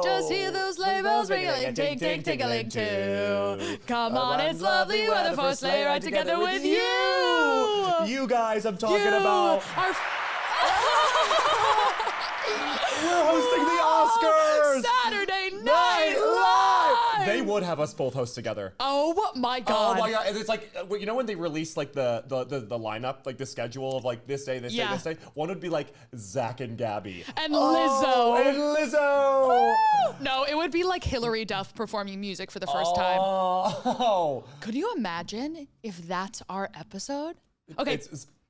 Just hear those sleigh bells ringing, ting, ting, tingling too. Come on, it's lovely weather for a sleigh ride together with you. You guys, I'm talking about. We're hosting the Oscars! Saturday Night Live! They would have us both host together. Oh my God. Oh my God. And it's like, you know when they release like the lineup, like the schedule of like this day, this day, this day? One would be like Zach and Gabby. And Lizzo. And Lizzo! Woo! No, it would be like Hillary Duff performing music for the first time. Oh. Could you imagine if that's our episode? Okay.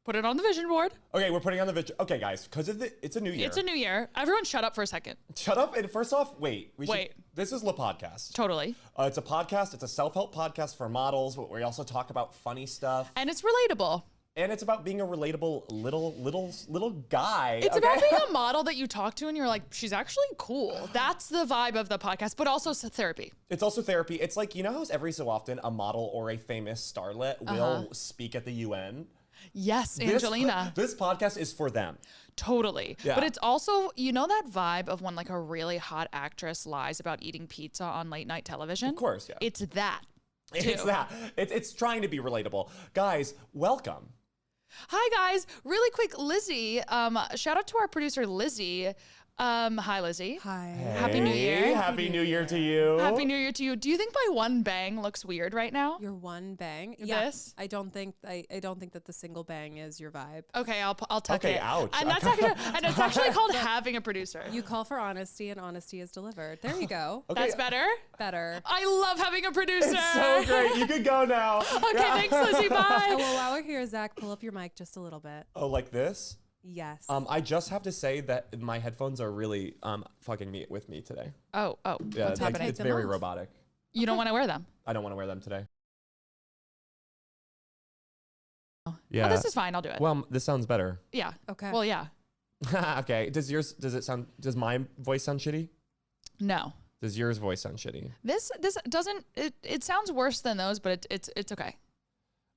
Put it on the vision board. Okay, we're putting on the vision. Okay, guys, because it's a new year. It's a new year. Everyone shut up for a second. Shut up. And first off, wait. Wait. This is Le Podcast. Totally. It's a podcast. It's a self-help podcast for models, but we also talk about funny stuff. And it's relatable. And it's about being a relatable little guy. It's about being a model that you talk to and you're like, she's actually cool. That's the vibe of the podcast, but also therapy. It's also therapy. It's like, you know how every so often a model or a famous starlet will speak at the UN? Yes, Angelina. This podcast is for them. Totally. Yeah. But it's also, you know that vibe of when like a really hot actress lies about eating pizza on late night television? Of course, yeah. It's that. It's that. It's trying to be relatable. Guys, welcome. Hi guys. Really quick, Lizzie. Shout out to our producer, Lizzie. Hi, Lizzie. Hi. Happy New Year. Happy New Year to you. Happy New Year to you. Do you think my one bang looks weird right now? Your one bang. This? I don't think that the single bang is your vibe. Okay, I'll tuck Okay, it. ouch. And that's actually called having a producer. You call for honesty and honesty is delivered. There you go. Okay. That's better. Better. I love having a producer. It's so great. You can go now. Okay, thanks, Lizzie. Bye. Oh, well, while we're here, Zach, pull up your mic just a little bit. Oh, like this? Yes. I just have to say that my headphones are really fucking with me today. Oh. Yeah, What's happening? it's Take them very off. robotic. You don't want to wear them. I don't want to wear them today. Oh, Yeah. this is fine. I'll do it. Well, this sounds better. Yeah. Okay. Well, yeah. Okay. Does my voice sound shitty? No. Does yours voice sound shitty? This doesn't. It sounds worse than those, but it's okay.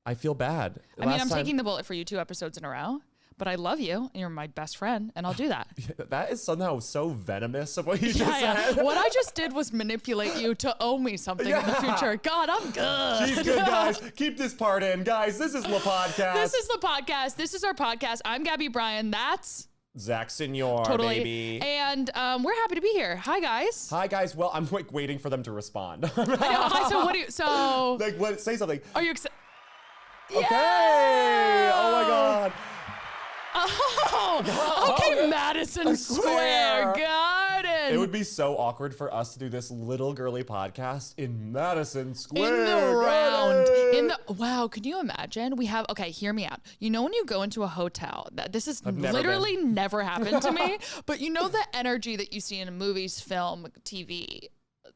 I feel bad. I mean, I'm taking the bullet for you 2 episodes in a row. But I love you, and you're my best friend, and I'll do that. That is somehow so venomous of what you just said. What I just did was manipulate you to owe me something in the future. God, I'm good. She's good, guys. Keep this part in. Guys, this is Le Podcast. This is the podcast. This is our podcast. I'm Gabby Bryan. That's Zach Senor, totally. baby. And we're happy to be here. Hi, guys. Hi, guys. Well, I'm like waiting for them to respond. I know. Hi, so what do you, so Like, what? Say something. are you excited? Okay. Oh my God. Oh, okay, Madison Square Garden. It would be so awkward for us to do this little girly podcast in Madison Square in the round. Garden. Wow, can you imagine? We have, okay, hear me out. You know when you go into a hotel, this has never literally never happened to me, but you know the energy that you see in movies, film, TV,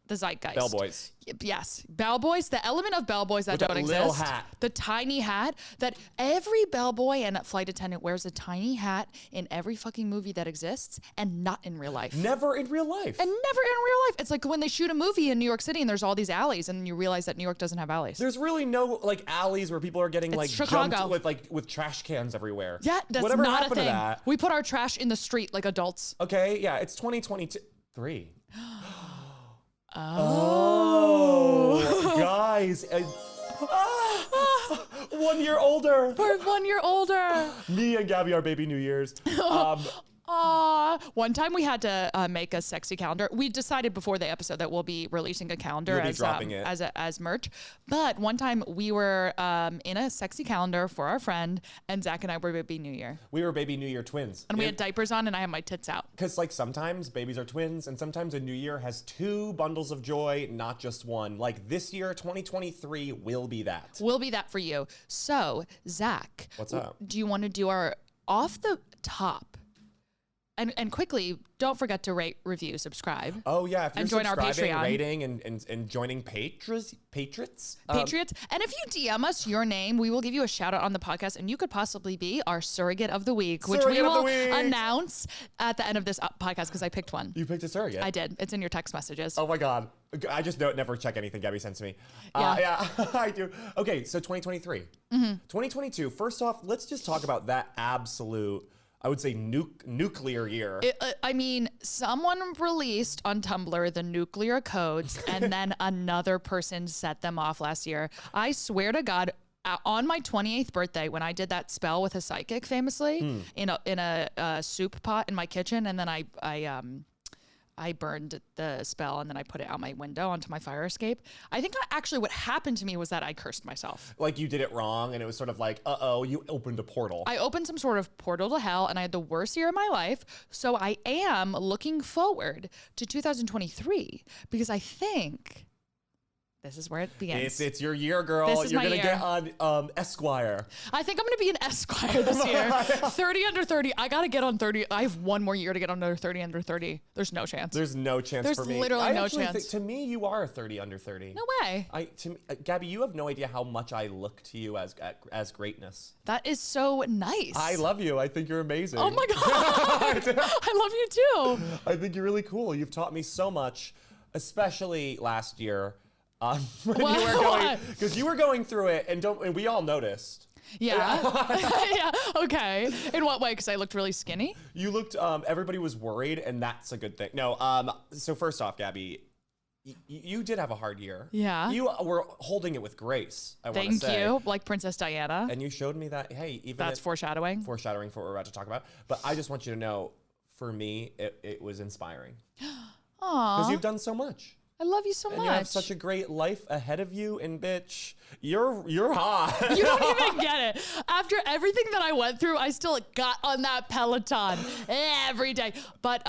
the zeitgeist. Bellboys. Yes, bellboys, the element of bellboys that With don't that exist. little hat. The tiny hat that every bellboy and flight attendant wears a tiny hat in every fucking movie that exists and not in real life. Never in real life. And never in real life. It's like when they shoot a movie in New York City and there's all these alleys and you realize that New York doesn't have alleys. There's really no like alleys where people are getting like Chicago. jumped with trash cans everywhere. Yeah, that's Whatever not a happened thing. to that? We put our trash in the street like adults. Okay, yeah, it's 2023. Oh. Guys. 1 year older. We're 1 year older. Me and Gabby are baby New Year's. One time we had to make a sexy calendar. We decided before the episode that we'll be releasing a calendar You'll be dropping it. as merch. But one time we were in a sexy calendar for our friend, and Zach and I were baby New Year. We were baby New Year twins. And we had diapers on, and I had my tits out. Because like sometimes babies are twins, and sometimes a new year has 2 bundles of joy, not just one. Like this year, 2023 will be that. We'll be that for you. So, Zach. What's up? Do you want to do our off the top? And quickly, don't forget to rate, review, subscribe. Oh yeah, if you're and join our subscribing, Patreon. rating, and joining patriots. Patriots. And if you DM us your name, we will give you a shout out on the podcast, and you could possibly be our surrogate of the week, which we Surrogate of the will week. announce at the end of this podcast because I picked one. You picked a surrogate. I did. It's in your text messages. Oh my God. I just never check anything Gabby sends me. Yeah. Yeah, I do. Okay, so 2023. 2022, first off, let's just talk about that absolute I would say nuclear year. I mean, someone released on Tumblr the nuclear codes, and then another person set them off last year. I swear to God, on my 28th birthday, when I did that spell with a psychic, famously in a soup pot in my kitchen, and then I burned the spell and then I put it out my window onto my fire escape. I think actually what happened to me was that I cursed myself. Like you did it wrong, and it was sort of like, you opened a portal. I opened some sort of portal to hell, and I had the worst year of my life. So I am looking forward to 2023 because I think this is where it begins. It's your year, girl. This is You're my going to year. get on Esquire. I think I'm going to be an Esquire this year. 30 under 30. I got to get on 30. I have one more year to get under 30 under 30. There's no chance. There's no chance There's for me. literally I no actually chance. to me, you are a 30 under 30. No way. Gabby, you have no idea how much I look to you as greatness. That is so nice. I love you. I think you're amazing. Oh my God. I love you too. I think you're really cool. You've taught me so much, especially last year. When you were going, because you were going through it, and we all noticed. Yeah. Yeah. Okay. In what way? Because I looked really skinny. You looked. Everybody was worried, and that's a good thing. No. So first off, Gabby, you did have a hard year. Yeah. You were holding it with grace. I want to Thank say. you. Like Princess Diana. And you showed me that. Hey, even That's foreshadowing. foreshadowing for what we're about to talk about. But I just want you to know, for me, it was inspiring because Aw. you've done so much. I love you so And much. you have such a great life ahead of you, and bitch, you're hot. You don't even get it. After everything that I went through, I still got on that Peloton every day. But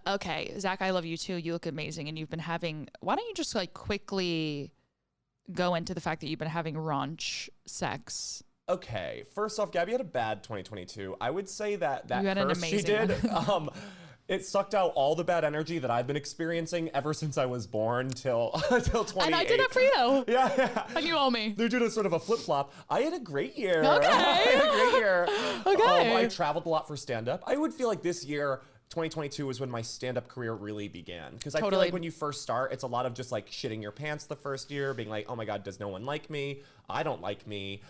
okay, Zach, I love you too. You look amazing, and you've been having. Why don't you just like quickly go into the fact that you've been having raunch sex? Okay, first off, Gabby had a bad 2022. I would say that You had an curse she amazing did, it sucked out all the bad energy that I've been experiencing ever since I was born till 28. And I did it for you. Yeah. And you owe me. They're doing a sort of a flip-flop. I had a great year. Okay. I had a great year. Okay. I traveled a lot for stand-up. I would feel like this year, 2022, was when my stand-up career really began. Because I feel Totally. like when you first start, it's a lot of just like shitting your pants the first year, being like, oh my God, does no one like me? I don't like me.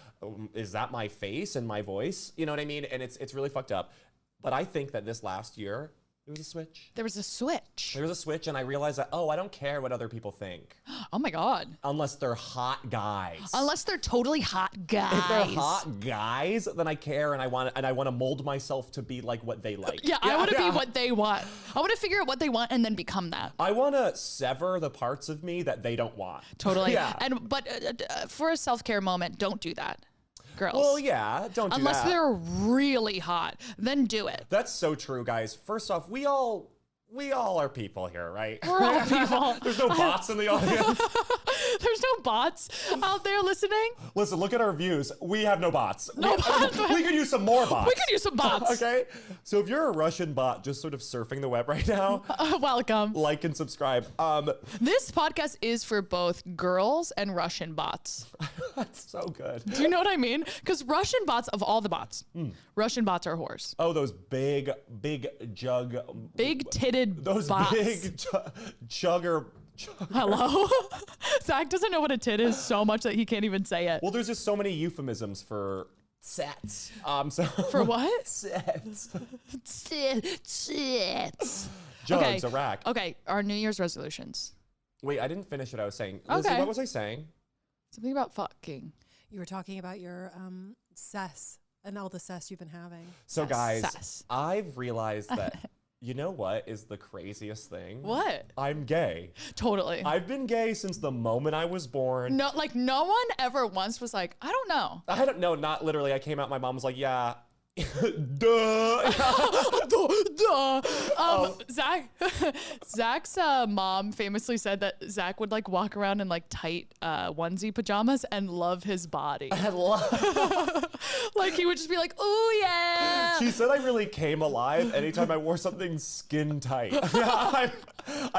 Is that my face and my voice? You know what I mean? And it's really fucked up. But I think that this last year, there was a switch. There was a switch. There was a switch, and I realized that, I don't care what other people think. Oh my God. Unless they're hot guys. Unless they're totally hot guys. If they're hot guys, then I care, and I want to mold myself to be like what they like. Yeah, I want to be what they want. I want to figure out what they want and then become that. I want to sever the parts of me that they don't want. Totally. Yeah. But for a self-care moment, don't do that, girls. Well, yeah, don't do Unless that. they're really hot, then do it. That's so true, guys. First off, we all are people here, right? We're all people. There's no bots in the audience. There's no bots out there listening. Listen, look at our views. We have no bots. No bots. We could use some more bots. We could use some bots. Okay? So if you're a Russian bot just sort of surfing the web right now, Welcome. like and subscribe. This podcast is for both girls and Russian bots. That's so good. Do you know what I mean? Because Russian bots, of all the bots, Russian bots are whores. Oh, those big jug. Big titted Those bots. big chugger. Hello? Zach doesn't know what a tit is so much that he can't even say it. Well, there's just so many euphemisms for sets. For what? Sets. Tits. Jugs, a rack. Okay, our New Year's resolutions. Wait, I didn't finish what I was saying. Lizzie, Okay. what was I saying? Something about fucking. You were talking about your cess and all the cess you've been having. So, guys, Sass. I've realized that, you know what is the craziest thing? What? I'm gay. Totally. I've been gay since the moment I was born. No, like no one ever once was like, I don't know. I don't know, not literally. I came out, my mom was like, yeah. Duh. Duh. Zach's mom famously said that Zach would like walk around in like tight onesie pajamas and love his body. I love. Like he would just be like, "Oh yeah." She said I really came alive anytime I wore something skin tight. I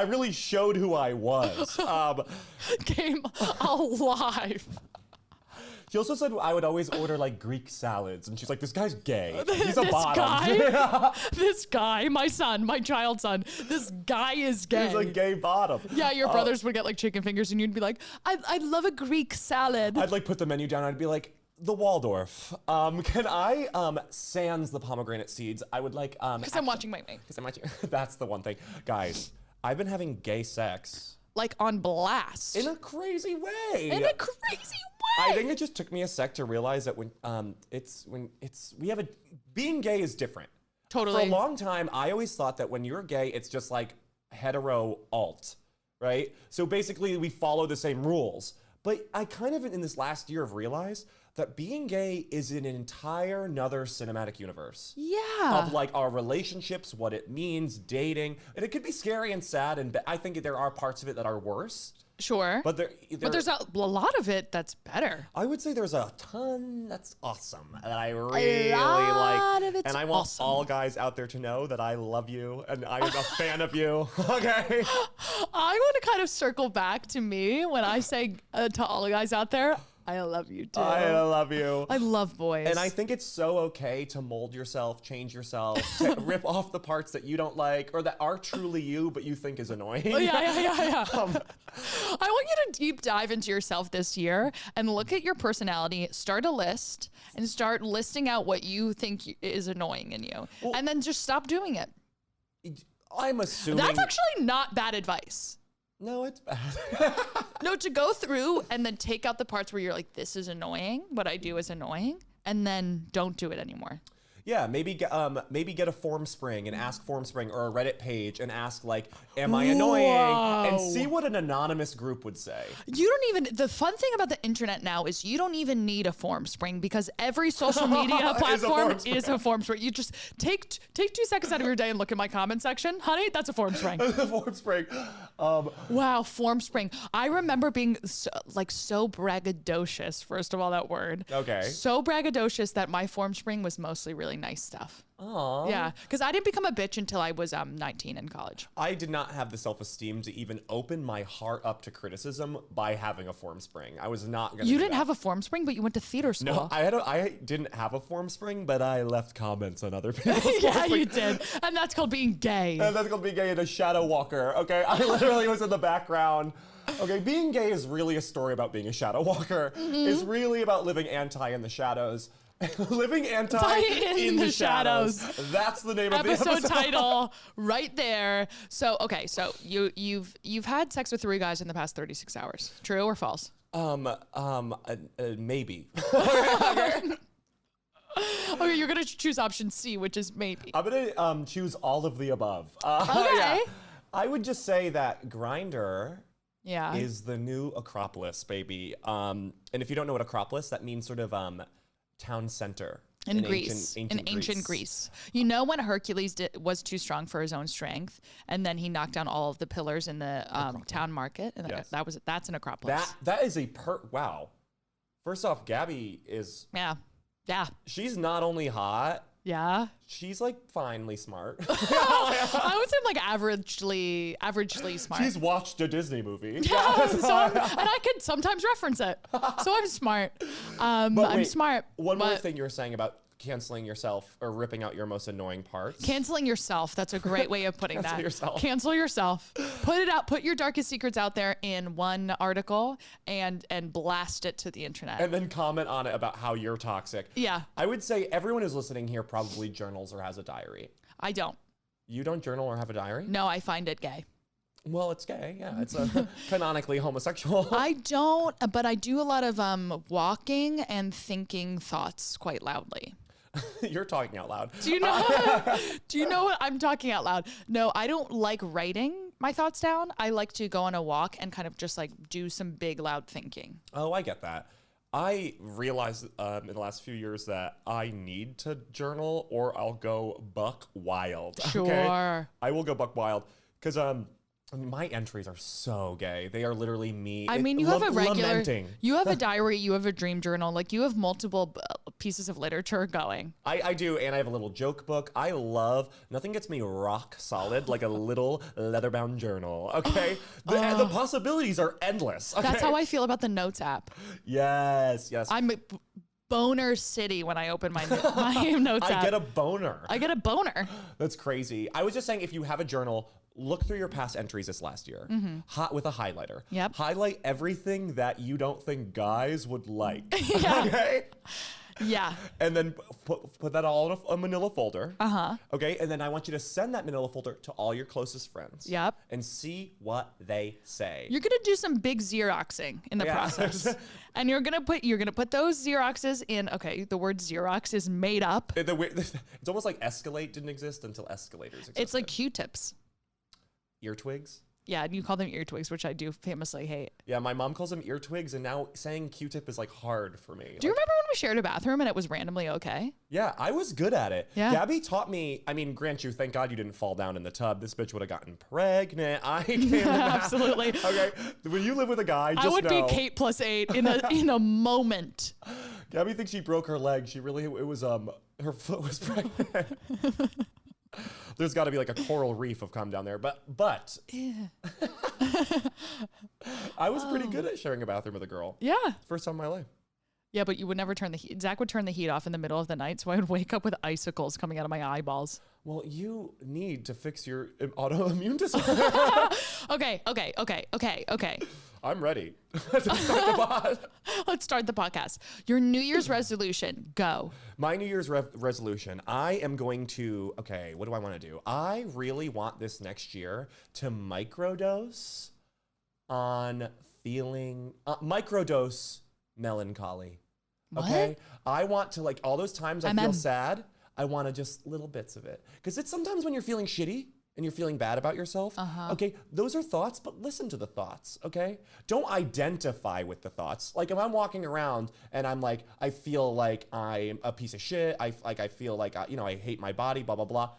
really showed who I was. Came alive. She also said I would always order like Greek salads, and she's like, "This guy's gay. He's a This bottom." guy, this guy, my son, my child son, this guy is gay. He's a gay bottom. Yeah, your brothers would get like chicken fingers, and you'd be like, "I'd love a Greek salad." I'd like put the menu down. And I'd be like, The Waldorf. Can I sans the pomegranate seeds? I would like Because I'm watching my mate. Because I'm watching. That's the one thing, guys. I've been having gay sex Like on blast. in a crazy way. In a crazy I way. think it just took me a sec to realize that being gay is different. Totally. For a long time, I always thought that when you're gay, it's just like hetero alt, right? So basically, we follow the same rules. But I kind of, in this last year, have realized that being gay is an entire another cinematic universe. Yeah. Of like our relationships, what it means, dating. And it could be scary and sad, and I think there are parts of it that are worse. Sure. But there's a lot of it that's better. I would say there's a ton that's awesome that I really lot like. of it's And I want awesome. all guys out there to know that I love you and I'm a fan of you. Okay. I want to kind of circle back to me when I say to all the guys out there, I love you too. I love you. I love boys. And I think it's so okay to mold yourself, change yourself, to rip off the parts that you don't like or that are truly you, but you think is annoying. Oh, yeah. I want you to deep dive into yourself this year and look at your personality, start a list, and start listing out what you think is annoying in you. And then just stop doing it. I'm assuming. That's actually not bad advice. No, it's bad. No, to go through and then take out the parts where you're like, this is annoying, what I do is annoying, and then don't do it anymore. Yeah, maybe get a Formspring and ask Formspring or a Reddit page and ask like, "Am I annoying?" and see what an anonymous group would say. You don't even, the fun thing about the internet now is you don't even need a Formspring because every social media platform is a Formspring. You just take 2 seconds out of your day and look at my comment section. Honey, that's a Formspring. Formspring. Wow, Formspring. I remember being so braggadocious, first of all, that word. Okay. So braggadocious that my Formspring was mostly really nice stuff. Aww. Yeah, because I didn't become a bitch until I was 19 in college. I did not have the self-esteem to even open my heart up to criticism by having a Formspring. I was not gonna. You do didn't that. have a Formspring, but you went to theater school. No, I didn't have a Formspring, but I left comments on other people's. Yeah, Formspring. you did. And that's called being gay. And that's gonna be gay and a shadow walker. Okay, I literally was in the background. Okay, being gay is really a story about being a shadow walker. It's really about living anti in the shadows. Living anti in the shadows. That's the name of the Episode episode. title right there. So okay, so you've had sex with 3 guys in the past 36 hours. True or false? Maybe. Okay, you're gonna choose option C, which is maybe. I'm gonna choose all of the above. Okay. Yeah. I would just say that Grindr Yeah. is the new Acropolis, baby. And if you don't know what Acropolis, that means sort of town center in Greece, in ancient Greece. You know when Hercules was too strong for his own strength, and then he knocked down all of the pillars in the town market, and Yes. that's an Acropolis. That is a wow. First off, Gabby is Yeah. she's not only hot, Yeah. she's like finely smart. I would say I'm like averagely smart. She's watched a Disney movie. Yeah, and I could sometimes reference it. So I'm smart. I'm wait, smart. One more but thing you were saying about canceling yourself or ripping out your most annoying parts. Canceling yourself. That's a great way of putting Cancel that. yourself. Cancel yourself. Put it out. Put your darkest secrets out there in one article and blast it to the internet. And then comment on it about how you're toxic. Yeah. I would say everyone who's listening here probably journals or has a diary. I don't. You don't journal or have a diary? No, I find it gay. Well, it's gay. Yeah, it's a canonically homosexual. I don't, but I do a lot of walking and thinking thoughts quite loudly. You're talking out loud. Do you know? Do you know what I'm talking out loud? No, I don't like writing my thoughts down. I like to go on a walk and kind of just like do some big loud thinking. Oh, I get that. I realized in the last few years that I need to journal or I'll go buck wild. Okay? Sure. I will go buck wild because my entries are so gay. They are literally me. I mean, you have a regular, lamenting. you have a diary, you have a dream journal, like you have multiple pieces of literature going. I do, and I have a little joke book. I love, nothing gets me rock solid like a little leather-bound journal, okay? The possibilities are endless, okay? That's how I feel about the Notes app. Yes. I'm boner city when I open my notes app. I get a boner. I get a boner. That's crazy. I was just saying, if you have a journal, look through your past entries this last year with a highlighter. Yep. Highlight everything that you don't think guys would like. Yeah. Okay? Yeah. And then put that all in a manila folder. Okay? And then I want you to send that manila folder to all your closest friends. Yep. And see what they say. You're gonna do some big Xeroxing in the process. And you're gonna put those Xeroxes in, okay, the word Xerox is made up. It's almost like Escalate didn't exist until escalators existed. It's like Q-tips. Ear twigs? Yeah, and you call them ear twigs, which I do famously hate. Yeah, my mom calls them ear twigs, and now saying Q-tip is like hard for me. Do you remember when we shared a bathroom and it was randomly okay? Yeah, I was good at it. Yeah. Gabby taught me, I mean, grant you, thank God you didn't fall down in the tub. This bitch would have gotten pregnant. I can't. Absolutely. Okay, when you live with a guy, just I would know. be Kate +8 in a moment. Gabby thinks she broke her leg. It was, her foot was pregnant. There's got to be like a coral reef of cum down there. But I was pretty good at sharing a bathroom with a girl. Yeah. First time in my life. Yeah, but you would never turn the heat. Zach would turn the heat off in the middle of the night, so I would wake up with icicles coming out of my eyeballs. Well, you need to fix your autoimmune disorder. Okay. I'm ready to start the pod. Let's start the podcast. Your New Year's resolution, go. My New Year's resolution, I am going to, okay, what do I want to do? I really want this next year to microdose on microdose melancholy. Okay? What? I want to, like, all those times I feel sad, I want to just little bits of it. Because it's sometimes when you're feeling shitty and you're feeling bad about yourself, okay, those are thoughts, but listen to the thoughts, okay? Don't identify with the thoughts. Like, if I'm walking around and I'm like, I feel like I'm a piece of shit, I feel like, I hate my body, blah, blah, blah.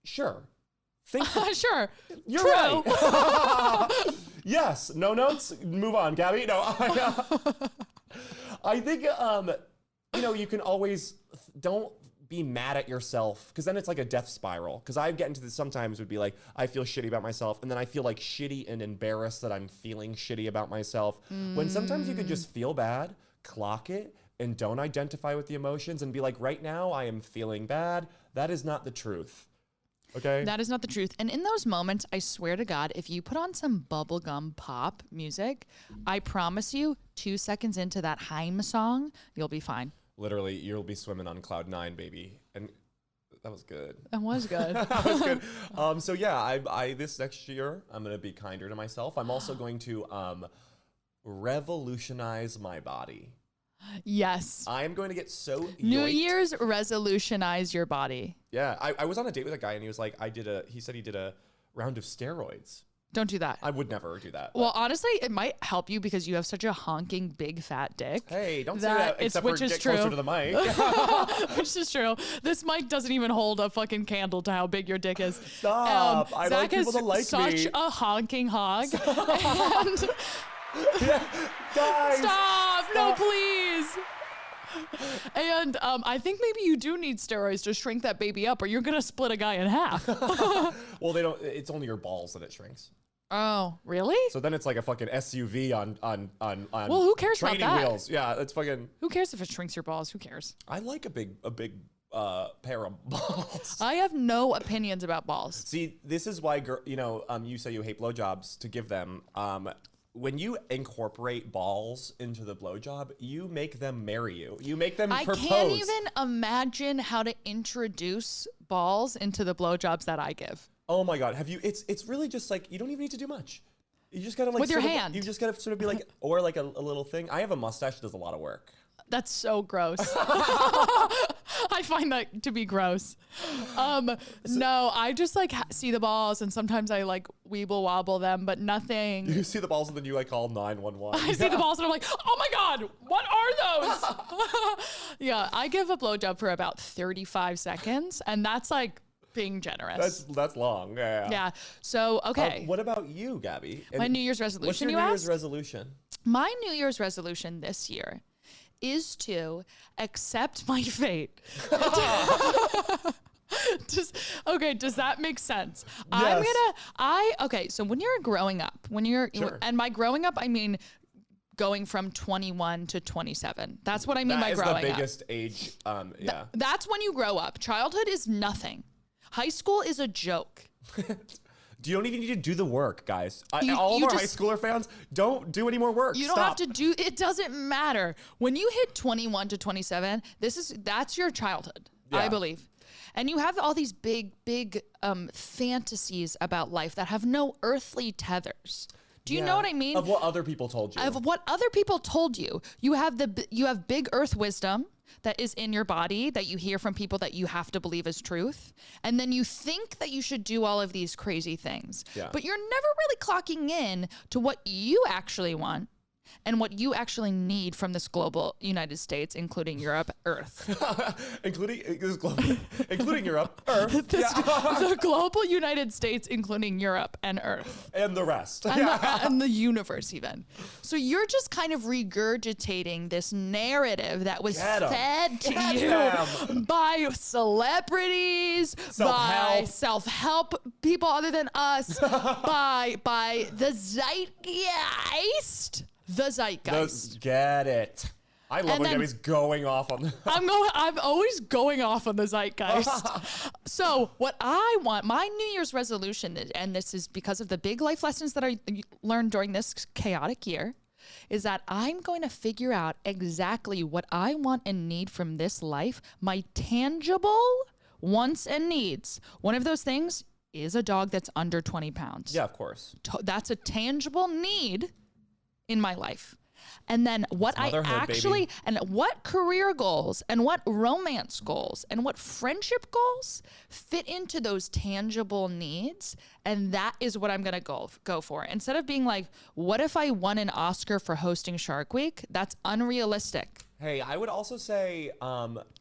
Sure. Sure. You're True. right. Yes. No notes. Move on, Gabby. No, I think, you can always, don't be mad at yourself, because then it's like a death spiral. Because I get into this sometimes, would be like, I feel shitty about myself, and then I feel like shitty and embarrassed that I'm feeling shitty about myself. When sometimes you could just feel bad, clock it, and don't identify with the emotions, and be like, right now I am feeling bad. That is not the truth. Okay? That is not the truth. And in those moments, I swear to God, if you put on some bubblegum pop music, I promise you, 2 seconds into that Haim song, you'll be fine. Literally, you'll be swimming on cloud 9, baby. And that was good. That was good. That was good. So yeah, I this next year, I'm going to be kinder to myself. I'm also going to revolutionize my body. Yes. I am going to get so New yoinked. Year's resolutionize your body. Yeah, I was on a date with a guy, and he was like, he said he did a round of steroids. Don't do that. I would never do that. Well, honestly, it might help you because you have such a honking big fat dick. Hey, don't say that except which for is get true. closer to the mic. Which is true. This mic doesn't even hold a fucking candle to how big your dick is. Stop. I Zach like people to like such me. a honking hog. And Yeah, guys. stop! No, please. And I think maybe you do need steroids to shrink that baby up, or you're gonna split a guy in half. Well, they don't. It's only your balls that it shrinks. Oh, really? So then it's like a fucking SUV on Well, who cares about training that? wheels. Yeah, it's fucking. Who cares if it shrinks your balls? Who cares? I like a big pair of balls. I have no opinions about balls. See, this is why you say you hate blowjobs to give them. When you incorporate balls into the blowjob, you make them marry you. You make them propose. I can't even imagine how to introduce balls into the blowjobs that I give. Oh my God, have you? It's really just like you don't even need to do much. You just gotta like With your sort of- hand. You just gotta sort of be like, or like a little thing. I have a mustache that does a lot of work. That's so gross. I find that to be gross. No, I just like see the balls, and sometimes I like weeble wobble them, but nothing. You see the balls and then you like call 911. I see the balls and I'm like, oh my God, what are those? Yeah, I give a blowjob for about 35 seconds, and that's like being generous. That's long. Yeah. Yeah. So, okay. What about you, Gabby? My New Year's resolution, What's your you New Year's asked? resolution? My New Year's resolution this year is to accept my fate. Does that make sense? Yes. Okay, so when you're growing up, and by growing up, I mean going from 21 to 27. That's what I mean by That growing is the up. biggest age. Yeah. That's when you grow up. Childhood is nothing. High school is a joke. You don't even need to do the work, guys. you All of our high just- schooler fans, don't do any more work. You don't have to do, it doesn't matter. When you hit 21 to 27, that's your childhood, I Yeah. believe. And you have all these big fantasies about life that have no earthly tethers. Do you know what I mean? Of what other people told you. Of what other people told you. You have big earth wisdom that is in your body that you hear from people that you have to believe is truth. And then you think that you should do all of these crazy things. Yeah. But you're never really clocking in to what you actually want and what you actually need from this global United States, including Europe, Earth. including Europe, Earth, The global United States, including Europe and Earth. and the rest. And the universe even. So you're just kind of regurgitating this narrative that was Get 'em. fed to Get you 'em. by celebrities, by Self-help. self-help people other than us, by the zeitgeist. The zeitgeist. Get it. I love And when then- Debbie's going off on the. I'm always going off on the zeitgeist. So what I want, my New Year's resolution, and this is because of the big life lessons that I learned during this chaotic year, is that I'm going to figure out exactly what I want and need from this life, my tangible wants and needs. One of those things is a dog that's under 20 pounds. Yeah, of course. That's a tangible need in my life. And then what I motherhood, actually, baby. and what career goals and what romance goals and what friendship goals fit into those tangible needs. And that is what I'm going to go for. Instead of being like, what if I won an Oscar for hosting Shark Week? That's unrealistic. Hey, I would also say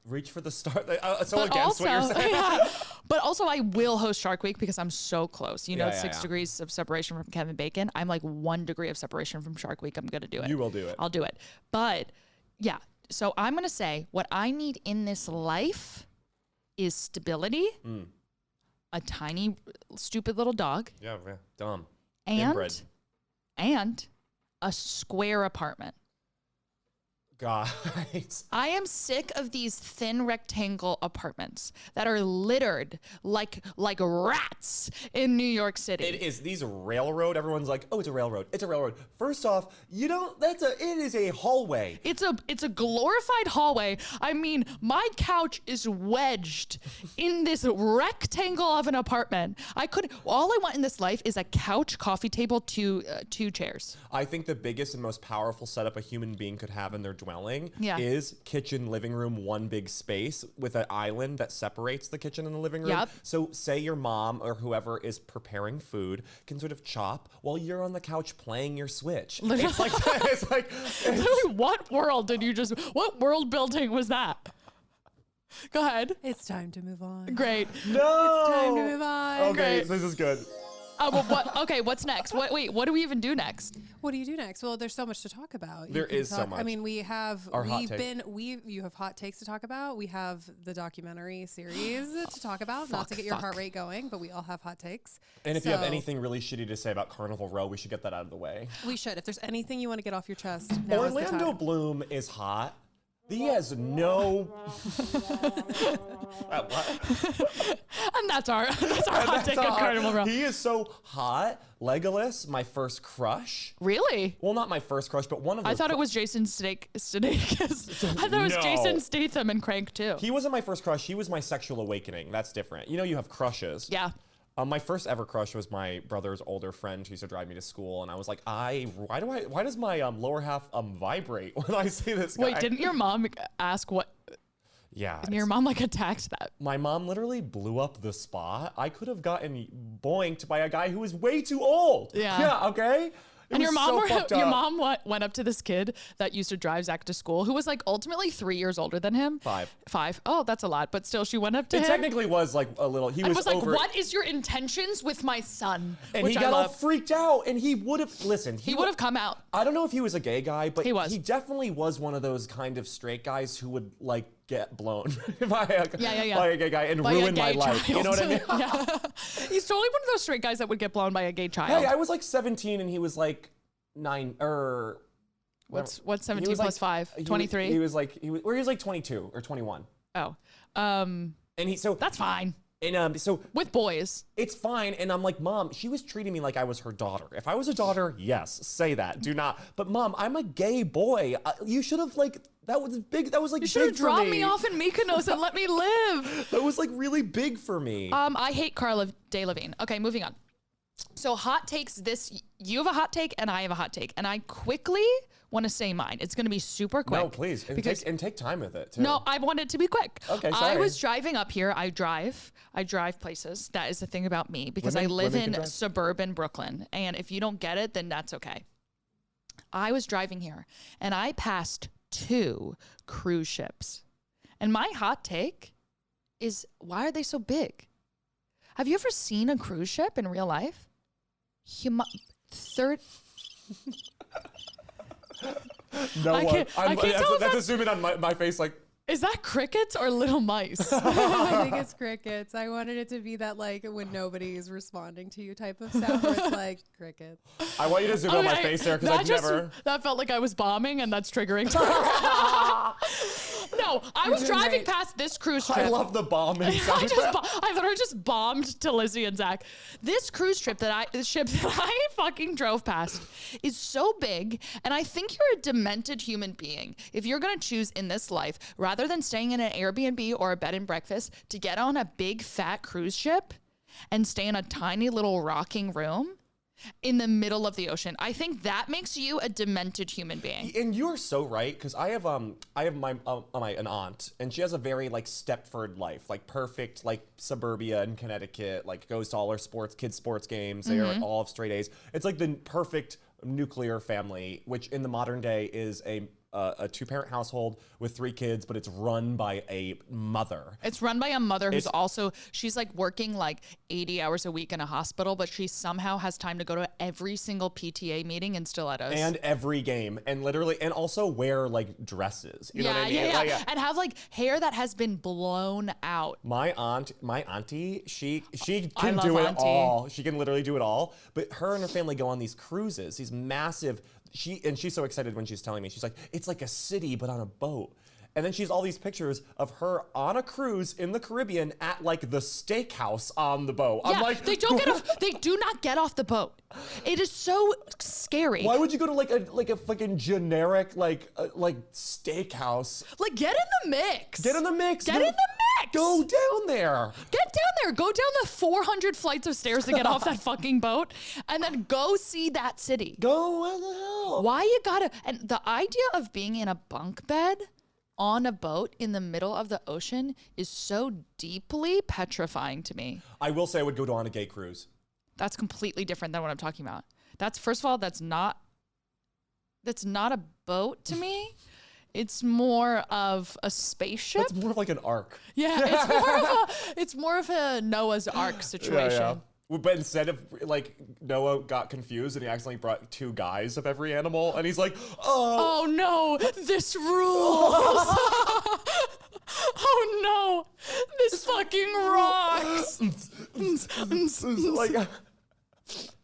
reach for the star. So But against what you're also, saying. but also I will host Shark Week because I'm so close. You know, Yeah, 6 yeah. degrees of separation from Kevin Bacon. I'm like 1 degree of separation from Shark Week. I'm going to do it. You will do it. I'll do it. But yeah, so I'm going to say what I need in this life is stability, a tiny, stupid little dog, Yeah, dumb. and Inbred. a square apartment. Guys. I am sick of these thin rectangle apartments that are littered like rats in New York City. It is these railroad. Everyone's like, oh, it's a railroad. It's a railroad. First off, you don't. It is a hallway. It's a glorified hallway. I mean, my couch is wedged in this rectangle of an apartment. All I want in this life is a couch, coffee table, two chairs. I think the biggest and most powerful setup a human being could have in their dwelling is kitchen, living room, one big space with an island that separates the kitchen and the living room. Yep. So say your mom or whoever is preparing food can sort of chop while you're on the couch playing your Switch. It's like it's like Literally, what world world building was that? Go ahead. It's time to move on. Great. no. Time to move on. Okay, Great. this is good. Okay, what's next? What do we even do next? What do you do next? Well, there's so much to talk about. There is so I much. mean, we have Our hot you have hot takes to talk about. We have the documentary series to talk about, not to get your heart rate going, but we all have hot takes. And if you have So, anything really shitty to say about Carnival Row, we should get that out of the way. we should. If there's anything you want to get off your chest, now is the Orlando time. Bloom is hot. He has no. What? And that's our hot take on Carnival Row. He is so hot. Legolas, my first crush. Really? Well, not my first crush, but one of. I those thought it was Jason Sudeikis. I thought it was No. Jason Statham in Crank too. He wasn't my first crush. He was my sexual awakening. That's different. You know, you have crushes. Yeah. My first ever crush was my brother's older friend who used to drive me to school, and I was like, why does my lower half vibrate when I see this guy? Wait, didn't your mom ask what? Yeah. And your mom like attacked that. My mom literally blew up the spot. I could have gotten boinked by a guy who was way too old. Yeah. Yeah. Okay. It And your was mom, so fucked your up. mom went up to this kid that used to drive Zach to school, who was like ultimately 3 years older than him. 5. 5. Oh, that's a lot. But still, she went up to It him. technically was like a little. He and was, was like, over. "What is your intentions with my son?" And Which he I got all love. freaked out, and he would have listened. He would have come out. I don't know if he was a gay guy, but He was. He definitely was one of those kind of straight guys who would like get blown by a gay guy and By a ruin my gay life. You know what I mean? child. Yeah. He's totally one of those straight guys that would get blown by a gay child. Hey, I was like 17 and he was like 9 or What's He 17 was plus like- 5? 23? He was like 22 or 21. Oh. And That's fine. so With boys. it's fine. And I'm like, Mom, she was treating me like I was her daughter. If I was a daughter, yes, say that. Do not. But Mom, I'm a gay boy. You should have that was big. That was like You should have big for dropped me. me off in Mykonos and let me live. That was like really big for me. I hate Cara Delevingne. Okay, moving on. So hot takes this. You have a hot take and I have a hot take. And I quickly want to say mine. It's going to be super quick. No, please. And take time with it, too. No, I want it to be quick. Okay, I sorry. was driving up here. I drive places. That is the thing about me because I live women can in drive. suburban Brooklyn. And if you don't get it, then that's okay. I was driving here and I passed 2 cruise ships. And my hot take is, why are they so big? Have you ever seen a cruise ship in real life? Third. No I one. can't tell if That's assuming on my face, like, Is that crickets or little mice? I think it's crickets. I wanted it to be that like when nobody's responding to you type of sound where it's like crickets. I want you to zoom on my Okay, face there because I've never. That felt like I was bombing, and that's triggering. No, I was doing driving great. past this cruise trip. I love the bombing I sound. literally just bombed to Lizzie and Zach. This cruise ship that I fucking drove past is so big, and I think you're a demented human being if you're gonna choose in this life, rather than staying in an Airbnb or a bed and breakfast, to get on a big fat cruise ship and stay in a tiny little rocking room in the middle of the ocean. I think that makes you a demented human being. And you're so right, because I have my an aunt, and she has a very like Stepford life, like perfect like suburbia in Connecticut, like goes to all her kids sports games. They are all of straight A's. It's like the perfect nuclear family, which in the modern day is a 2-parent household with 3 kids, but it's run by a mother. It's run by a mother who's also, she's like working like 80 hours a week in a hospital, but she somehow has time to go to every single PTA meeting in Stilettos. And every game, and literally, and also wear like dresses. You know what I mean? Yeah. Like, And have like hair that has been blown out. my auntie, she I can love do it auntie. all. She can literally do it all. But her and her family go on these cruises, these massive. She's so excited when she's telling me. She's like, it's like a city but on a boat. And then she's all these pictures of her on a cruise in the Caribbean at like the steakhouse on the boat. Yeah, I'm like, they do not get off the boat. It is so scary. why would you go to like a fucking generic like steakhouse? Like, get in the mix. Get in the mix. Get in the mix. Go down there. Get down there. Go down the 400 flights of stairs to get off that fucking boat, and then go see that city. Go, what the hell? Why you gotta? And the idea of being in a bunk bed on a boat in the middle of the ocean is so deeply petrifying to me. I will say I would go on a gay cruise. That's completely different than what I'm talking about. That's, first of all, that's not a boat to me. It's more of a spaceship. It's more of like an arc. Yeah, it's more of a Noah's Ark situation. Well, but instead of like Noah got confused and he accidentally brought 2 guys of every animal, and he's like, Oh no, this rules. Oh no, this fucking rocks. like,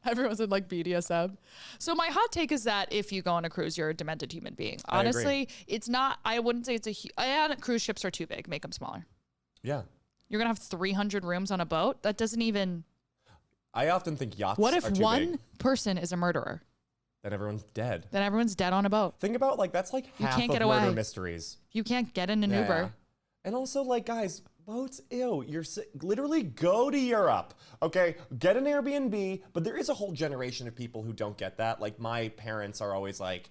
Everyone's in like BDSM. So my hot take is that if you go on a cruise, you're a demented human being. I agree. Honestly, it's not, I wouldn't say it's and cruise ships are too big. Make them smaller. yeah. You're going to have 300 rooms on a boat? That doesn't even, I often think yachts what are if too one big. person is a murderer? Then everyone's dead. Then everyone's dead on a boat. Think about like that's like half can't of get murder away. mysteries. You can't get in an Yeah, Uber. yeah. And also like guys, boats, ew, literally go to Europe. Okay, get an Airbnb, but there is a whole generation of people who don't get that. Like my parents are always like,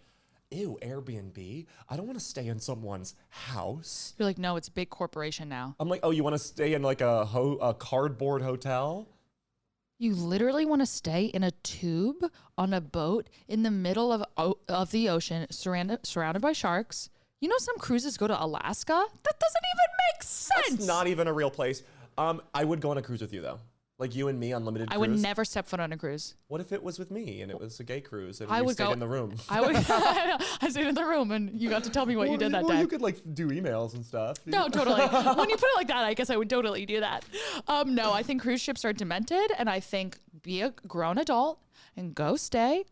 ew, Airbnb? I don't want to stay in someone's house. You're like, no, it's a big corporation now. I'm like, oh, you want to stay in like a cardboard hotel? You literally want to stay in a tube on a boat in the middle of the ocean, surrounded by sharks. You know, some cruises go to Alaska. That doesn't even make sense. It's not even a real place. I would go on a cruise with you though. Like you and me, unlimited cruise. I would never step foot on a cruise. What if it was with me and it was a gay cruise and I we would stayed go in the room? I would. I stayed in the room, and you got to tell me what you did that well, day. you could like do emails and stuff. No, totally. When you put it like that, I guess I would totally do that. No, I think cruise ships are demented, and I think be a grown adult and go stay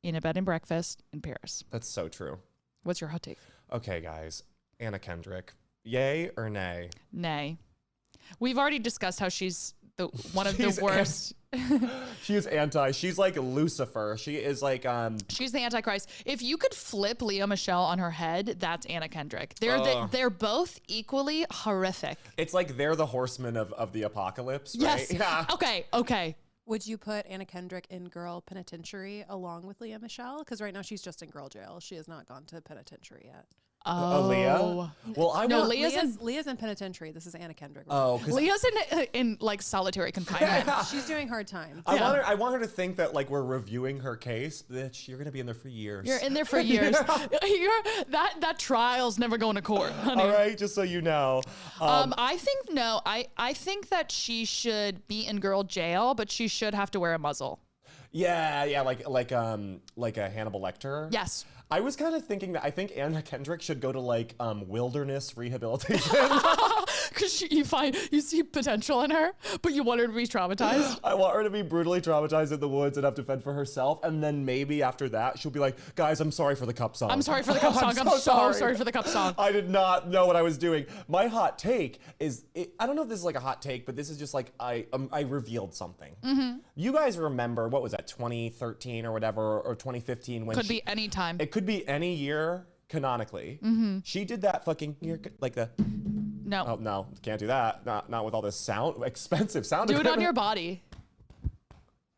in a bed and breakfast in Paris. That's so true. What's your hot take? Okay, guys. Anna Kendrick. Yay or nay? Nay. We've already discussed how she's one of She's the worst. She is anti. She's like Lucifer. She is like She's the Antichrist. If you could flip Lea Michele on her head, that's Anna Kendrick. They're both equally horrific. it's like they're the horsemen of the apocalypse, Yes. right? Yeah. Okay. Would you put Anna Kendrick in girl penitentiary along with Lea Michele? Because right now she's just in girl jail. She has not gone to penitentiary yet. Aaliyah? Well, I No, want Leah's in penitentiary. This is Anna Kendrick. because Leah's in like solitary confinement. She's doing hard time. I want her to think that like we're reviewing her case. Bitch, you're gonna be in there for years. You're in there for years. That trial's never going to court, honey. All right, just so you know. I think no. I think that she should be in girl jail, but she should have to wear a muzzle. Yeah, like a Hannibal Lecter. Yes. I was kind of thinking that I think Anna Kendrick should go to like wilderness rehabilitation. Because you see potential in her, but you want her to be traumatized. I want her to be brutally traumatized in the woods and have to fend for herself. And then maybe after that, she'll be like, guys, I'm sorry for the cup song. I'm sorry for the cup song. I'm so sorry for the cup song. I did not know what I was doing. My hot take is, I don't know if this is like a hot take, but this is just like, I revealed something. Mm-hmm. You guys remember, what was that, 2013 or whatever, or 2015? When Could be any time. It could be any year, canonically. Mm-hmm. She did that fucking, like the, No. oh no, can't do that. Not with all this expensive sound Do it on equipment. your body.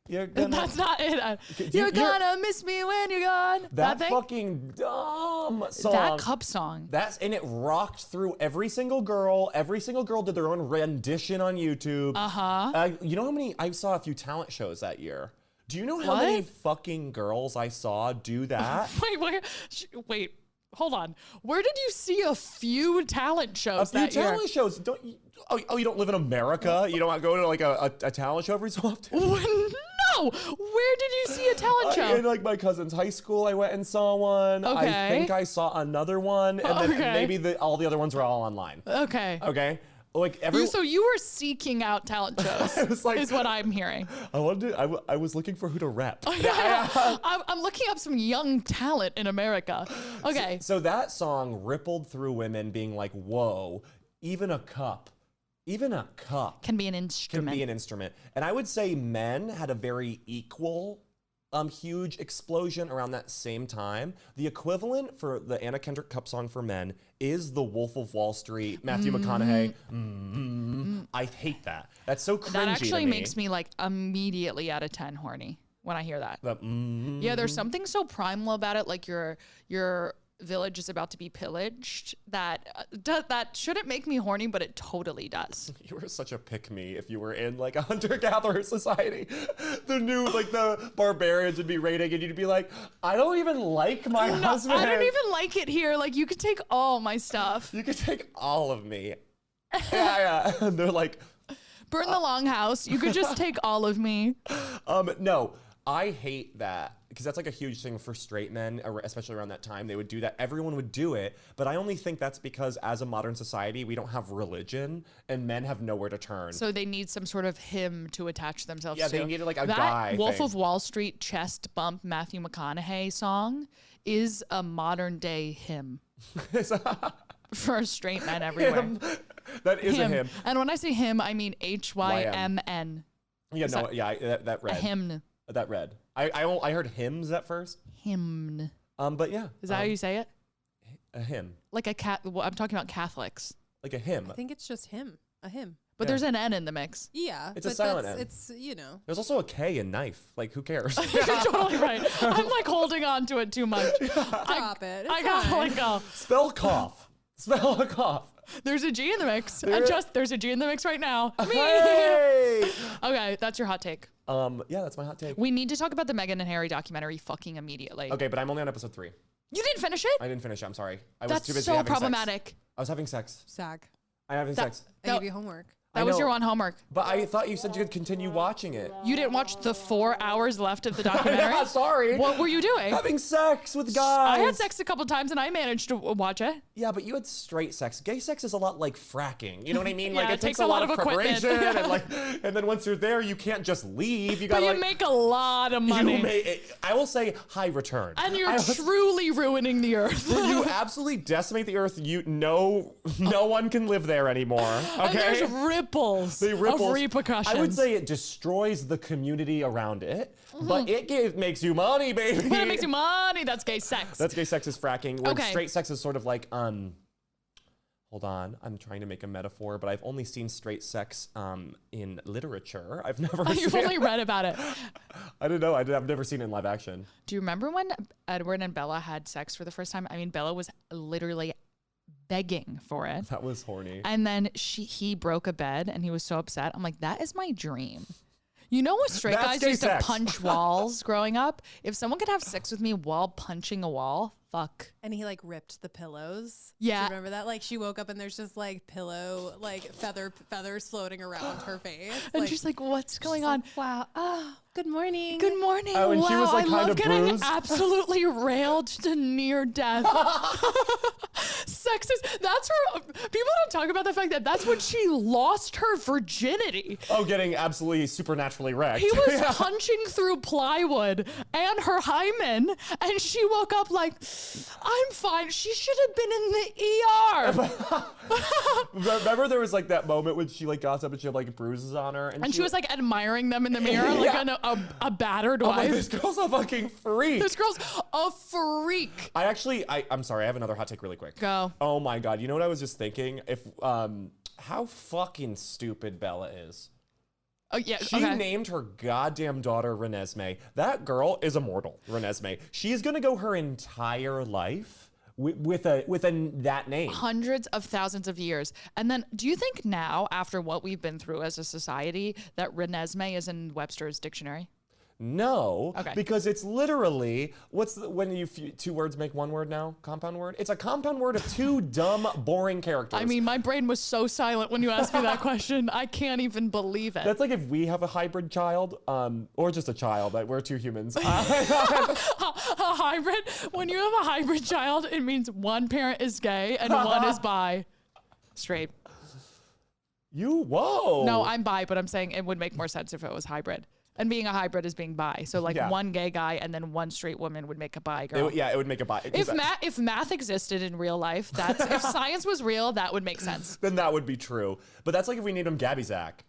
You're gonna, That's not it. you're- You're gonna miss me when you're gone. that thing? fucking dumb song. That cup song. And it rocked through every single girl. Every single girl did their own rendition on YouTube. You know how many, I saw a few talent shows that year. Do you know how What? many fucking girls I saw do that? Wait. Hold on. Where did you see a few talent A shows few that year? talent shows. Don't you, you don't live in America? You don't go to like a talent show every so often? No. Where did you see a talent show? In like my cousin's high school, I went and saw one. I Okay. think I saw another one, and then Okay. maybe all the other ones were all online. Okay. Okay, like every. So you were seeking out talent shows, was like- is what I'm hearing. I was looking for who to rep. I'm looking up some young talent in America. Okay. So that song rippled through women being like, whoa, even a cup Can be an can instrument. be an instrument. And I would say men had a very equal, huge explosion around that same time. The equivalent for the Anna Kendrick cup song for men is the Wolf of Wall Street, Matthew McConaughey. I hate that. That's so cringy That actually to me. makes me like immediately out of 10 horny when I hear that. The, Yeah, there's something so primal about it, like your village is about to be pillaged. That shouldn't make me horny, but it totally does. You were such a pick-me if you were in like a hunter-gatherer society. The new, like the barbarians would be raiding and you'd be like, I don't even like my husband. I don't even like it here. Like you could take all my stuff. You could take all of me. Yeah. And they're like, Burn the longhouse. You could just take all of me. no, I hate that because that's like a huge thing for straight men, especially around that time. They would do that. Everyone would do it. But I only think that's because as a modern society, we don't have religion and men have nowhere to turn. So they need some sort of hymn to attach themselves Yeah, to. they needed, like, a that guy Wolf thing. of Wall Street chest bump Matthew McConaughey song is a modern day hymn for straight men everywhere. That is a hymn. And when I say hymn, I mean HYMN. Yeah, Is no, yeah, that A read. hymn. That read. I heard hymns at first. Hymn. But yeah. Is that how you say it? A hymn. Like a cat. Well, I'm talking about Catholics. Like a hymn. I think it's just him. A him. But there's an N in the mix. Yeah. It's a but silent that's- N. It's, you know. There's also a K in knife. Like, who cares? You're totally right. I'm like holding on to it too much. Stop it. I It's gotta fine. let go. Spell cough. Spell a cough. There's a G in the mix. There's a G in the mix right now. Me. Hey! Okay, that's your hot take. Yeah, that's my hot take. We need to talk about the Meghan and Harry documentary fucking immediately. Okay, but I'm only on episode 3. You didn't finish it? I didn't finish it. I'm sorry. I was That's too busy so having problematic. sex. I was having sex. Sag. I'm having sex. I No. gave you homework. That was your one homework. But I thought you said you could continue watching it. You didn't watch the 4 hours left of the documentary? Sorry. What were you doing? Having sex with guys. I had sex a couple times and I managed to watch it. Yeah, but you had straight sex. Gay sex is a lot like fracking. You know what I mean? Yeah, Like it it takes takes a lot of equipment. preparation and then once you're there, you can't just leave. You got But to you make a lot of money. I will say high return. And you're truly ruining the earth. You absolutely decimate the earth. No one can live there anymore. Okay. And there's ripples of repercussions. I would say it destroys the community around it, but it makes you money, baby. But it makes you money. That's gay sex. That's gay sex is fracking. Where Okay. straight sex is sort of like hold on, I'm trying to make a metaphor, but I've only seen straight sex in literature. I've never You've seen only read about it. I don't know. I've never seen it in live action. Do you remember when Edward and Bella had sex for the first time? I mean, Bella was literally begging for it. That was horny. And then he broke a bed and he was so upset. I'm like, that is my dream. You know what straight That's guys gay used sex. to punch walls growing up? If someone could have sex with me while punching a wall, fuck. And he like ripped the pillows. Yeah. Do you remember that? Like she woke up and there's just like pillow, like feathers floating around her face. And she's like, what's going on? Wow. Oh, good morning. Good morning. Oh, and wow, she was, like, I kind love of getting bruised. absolutely railed to near death. Sex is, that's her, people don't talk about the fact that that's when she lost her virginity. Oh, getting absolutely supernaturally wrecked. He was punching through plywood and her hymen, and she woke up like, I'm fine. She should have been in the ER. Remember there was like that moment when she like got up and she had like bruises on her. And she was like admiring them in the mirror, like a battered I'm wife. like, this girl's a fucking freak. This girl's a freak. I'm sorry, I have another hot take really quick. Go. Oh my God. You know what I was just thinking? How fucking stupid Bella is. Oh yeah. She okay. named her goddamn daughter Renesmee. That girl is immortal, Renesmee. She is gonna go her entire life with that name. Hundreds of thousands of years. And then do you think now, after what we've been through as a society, that Renesmee is in Webster's dictionary? No, Okay. because it's literally when you two words make one word now? Compound word? It's a compound word of two dumb, boring characters. I mean, my brain was so silent when you asked me that question. I can't even believe it. That's like if we have a hybrid child, or just a child. We're two humans. A hybrid. When you have a hybrid child, it means one parent is gay and one is bi. Straight. Whoa. No, I'm bi, but I'm saying it would make more sense if it was hybrid. And being a hybrid is being bi. So like Yeah. one gay guy and then one straight woman would make a bi girl. It would make a bi. If math existed in real life, if science was real, that would make sense. Then that would be true. But that's like if we named him Gabby Zach.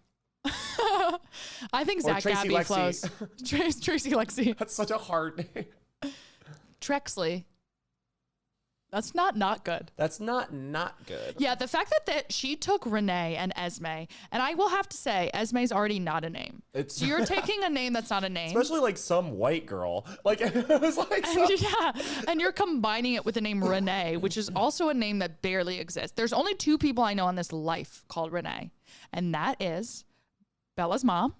I think Or Zach Tracy Gabby Lexi. flows. Tracy Lexi. That's such a hard name. Trexley. That's not good. That's not good. Yeah, the fact that she took Renee and Esme, and I will have to say, Esme's already not a name. So you're taking a name that's not a name. Especially like some white girl. Like it was like Yeah, and you're combining it with the name Renee, which is also a name that barely exists. There's only two people I know on this life called Renee, and that is Bella's mom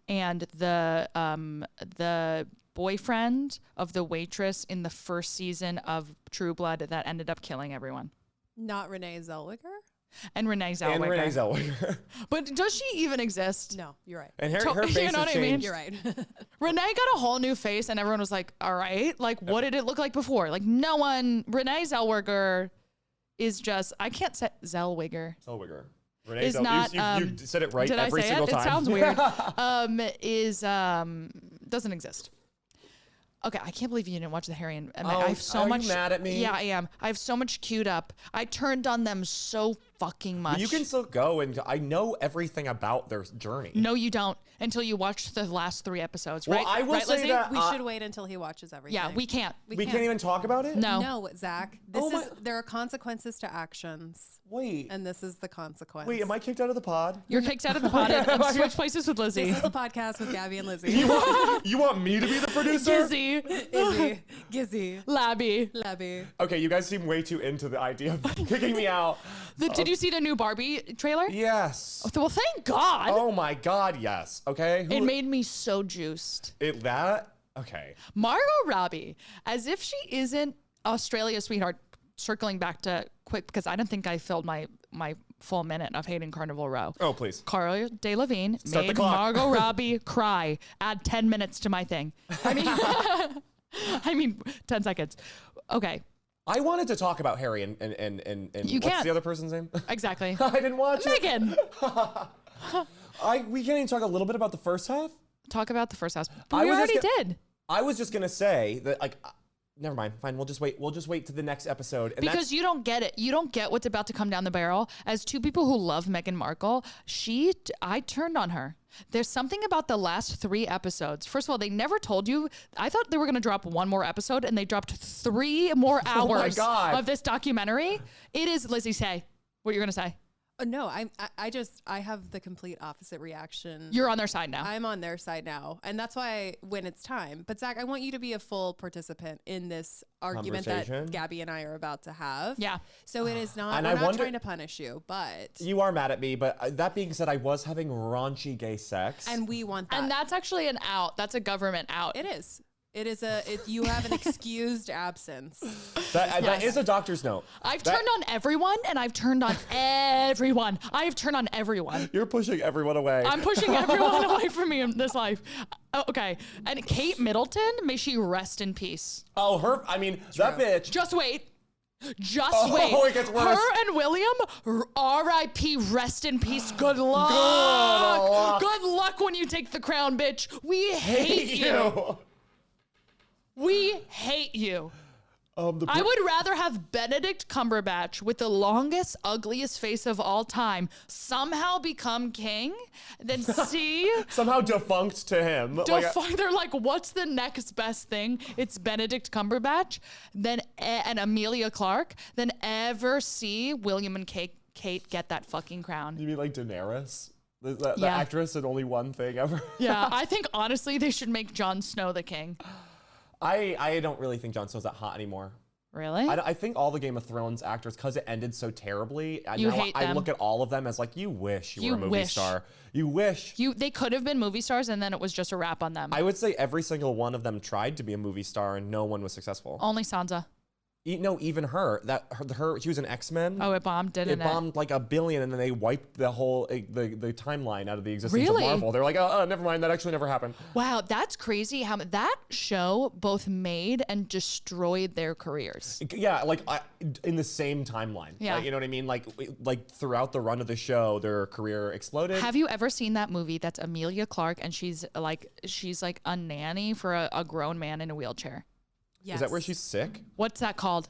and the boyfriend of the waitress in the first season of True Blood that ended up killing everyone. Not Renee Zellweger? And Renee Zellweger. And Renee Zellweger. But does she even exist? No, you're right. And her You face know has what I mean? changed. You're right. Renee got a whole new face and everyone was like, all right, like what did it look like before? Like no one, Renee Zellweger is just, I can't say Zellweger. Zellweger. Renee Is Zellweger. not, You said it right Did every I say single it? time. It sounds weird. Doesn't exist. Okay, I can't believe you didn't watch the Harry and Meghan. I have so are much. you mad at me? Yeah, I am. I have so much queued up. I turned on them so fucking much. You can still go and I know everything about their journey. No, you don't until you watch the last 3 episodes. Well, right? I will right, say Lizzie? that We should wait until he watches everything. Yeah, we can't. we can't even talk about it? No. No, Zach. There are consequences to actions, Wait. and this is the consequence. Wait, am I kicked out of the pod? You're kicked out of the pod and switch places with Lizzie. This is the podcast with Gabby and Lizzie. You want me to be the producer? Gizzy, Izzy, Gizzy, Labby. Labby. Okay, you guys seem way too into the idea of kicking me out. Did you see the new Barbie trailer? Yes. Well, thank God. Oh my God, yes. Okay. It made me so juiced. that? Okay. Margot Robbie, as if she isn't Australia's sweetheart. circling back to quick, because I don't think I filled my full minute of hating Carnival Row. Oh, please. Cara Delevingne Start the made clock. Margot Robbie cry. Add 10 minutes to my thing. I mean, 10 seconds. Okay, I wanted to talk about Harry and You what's can't. the other person's name? exactly. I didn't watch it. Megan, We can't even talk a little bit about the first half. talk about the first house. I We was already just did. I was just gonna say that, like, never mind. Fine, we'll just wait. We'll just wait to the next episode. And Because you don't get it. You don't get what's about to come down the barrel. As two people who love Meghan Markle, I turned on her. There's something about the last 3 episodes. First of all, they never told you. I thought they were going to drop one more episode, and they dropped 3 more Oh my hours God. of this documentary. It is, Lizzie, say what you're going to say. No, I have the complete opposite reaction. You're on their side now. I'm on their side now, and that's why when it's time. But Zach, I want you to be a full participant in this argument that Conversation? Gabby and I are about to have. Yeah. So it is not. And we're I not wonder- trying to punish you, but You are mad at me, but that being said, I was having raunchy gay sex. and we want that. and that's actually an out. That's a government out. it is. It is you have an excused absence. That is a doctor's note. I've That- turned on everyone, and I've turned on everyone. I have turned on everyone. You're pushing everyone away. I'm pushing everyone away from me in this life. Okay. And Kate Middleton, may she rest in peace. Oh, that bitch. Just wait. Just Oh, wait. it gets worse. Her and William, R.I.P. Rest in peace. Good luck. luck. Good luck when you take the crown, bitch. We hate you. We hate you. I would rather have Benedict Cumberbatch with the longest, ugliest face of all time somehow become king than see Somehow defunct to him. they're like, what's the next best thing? It's Benedict Cumberbatch, then and Amelia Clark, then ever see William and Kate get that fucking crown. You mean like Daenerys? The Yeah. actress in only one thing ever? Yeah, I think honestly they should make Jon Snow the king. I don't really think Jon Snow's that hot anymore. Really? I think all the Game of Thrones actors, because it ended so terribly, You now hate I them. look at all of them as like, you wish you were a movie wish. star. You wish. They could have been movie stars and then it was just a wrap on them. I would say every single one of them tried to be a movie star and no one was successful. Only Sansa. No, even her. She was an X-Men. Oh, it bombed, didn't It it? bombed like $1 billion, and then they wiped the whole the timeline out of the existence Really? of Marvel. They're like, oh, never mind, that actually never happened. Wow, that's crazy how that show both made and destroyed their careers. Yeah, in the same timeline. Yeah. You know what I mean? Like throughout the run of the show, their career exploded. Have you ever seen that movie that's Amelia Clark and she's like a nanny for a grown man in a wheelchair? Yes. Is that where she's sick? What's that called?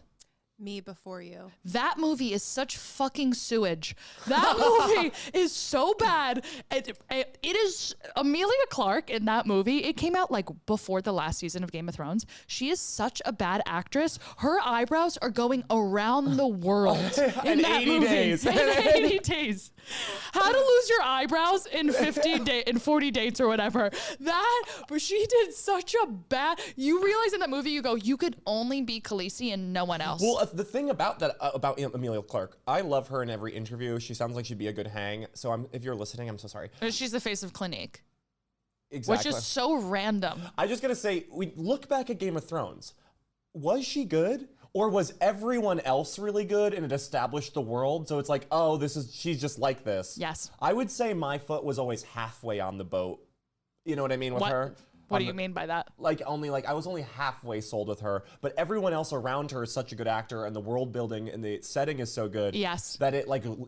Me Before You? That movie is such fucking sewage. That movie is so bad. It is Amelia Clark in that movie. It came out like before the last season of Game of Thrones. She is such a bad actress. Her eyebrows are going around the world in that 80 movie. days. In 80 days. How to lose your eyebrows in 40 dates or whatever. But she did such a bad. You realize in that movie, you go, you could only be Khaleesi and no one else. Well, the thing about that about Amelia Clark, I love her in every interview. She sounds like she'd be a good hang. So if you're listening, I'm so sorry. She's the face of Clinique. Exactly. Which is so random. I just gotta say, we look back at Game of Thrones. Was she good? Or was everyone else really good and it established the world? So it's like, oh, she's just like this. Yes. I would say my foot was always halfway on the boat. You know what I mean with her? What do you mean by that? I was only halfway sold with her, but everyone else around her is such a good actor and the world building and the setting is so good. Yes. That it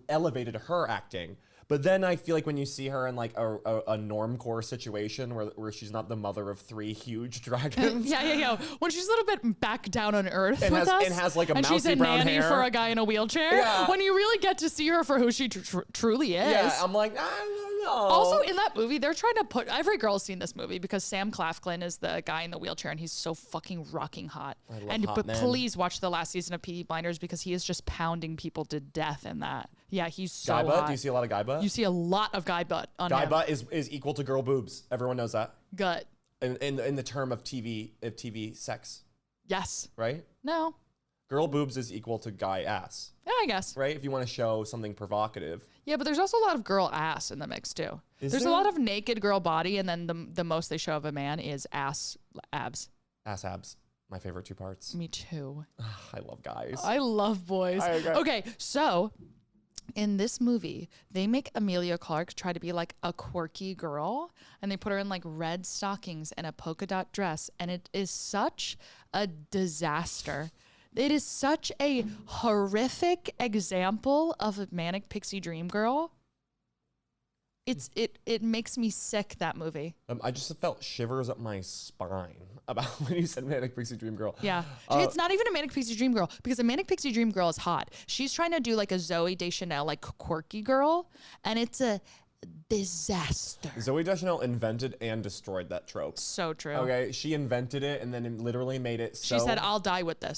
elevated her acting. But then I feel like when you see her in like a normcore situation where she's not the mother of 3 huge dragons. Yeah. When she's a little bit back down on earth And with has- us. and has, like, a and she's mousy a brown nanny hair. for a guy in a wheelchair. Yeah. When you really get to see her for who she truly is. Yeah, I'm like, I don't know. Also, in that movie, they're trying to put every girl's seen this movie because Sam Claflin is the guy in the wheelchair and he's so fucking rocking hot. hot men. Please watch the last season of Peaky Blinders because he is just pounding people to death in that. Yeah, he's so Guy butt? hot. Do you see a lot of guy butt? You see a lot of guy butt on Guy him. butt is equal to girl boobs. Everyone knows that. Gut. In the term of TV sex, Yes. right? No. Girl boobs is equal to guy ass, Yeah, I guess. right? If you want to show something provocative. Yeah, but there's also a lot of girl ass in the mix too. Is There's there? a lot of naked girl body, and then the most they show of a man is abs. Ass abs. My favorite two parts. Me too. I love guys. I love boys. I agree. Okay, so in this movie, they make Emilia Clarke try to be like a quirky girl, and they put her in like red stockings and a polka dot dress, and it is such a disaster. It is such a horrific example of a manic pixie dream girl. It makes me sick, that movie. I just felt shivers up my spine about when you said Manic Pixie Dream Girl. Yeah. It's not even a Manic Pixie Dream Girl, because a Manic Pixie Dream Girl is hot. She's trying to do like a Zoe Deschanel, like quirky girl, and it's a disaster. Zoe Deschanel invented and destroyed that trope. So true. Okay, she invented it and then it literally made it so. She said, "I'll die with this.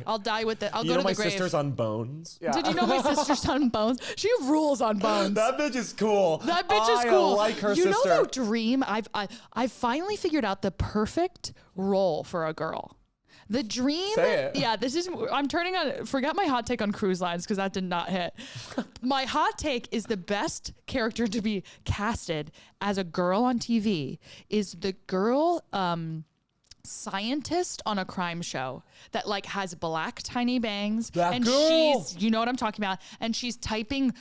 I'll die with it. I'll you go know to my the grave." sister's on Bones. Yeah. Did you know my sister's on Bones? She rules on Bones. That bitch is cool. That bitch is cool. I like her you sister. know the dream? I've finally figured out the perfect role for a girl. The dream, Say it. yeah, I'm turning on, forget my hot take on cruise lines because that did not hit. My hot take is the best character to be casted as a girl on TV is the girl scientist on a crime show that like has black tiny bangs. That and girl. she's, you know what I'm talking about? And she's typing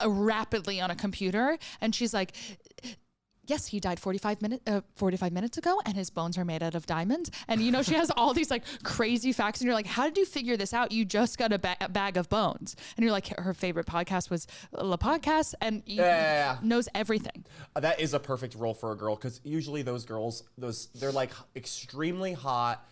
rapidly on a computer and she's like, yes, he died 45 minutes ago and his bones are made out of diamonds. And, you know, she has all these like crazy facts. And you're like, how did you figure this out? You just got a bag of bones. And you're like, her favorite podcast was La Podcast. And knows everything. That is a perfect role for a girl because usually those girls, they're like extremely hot,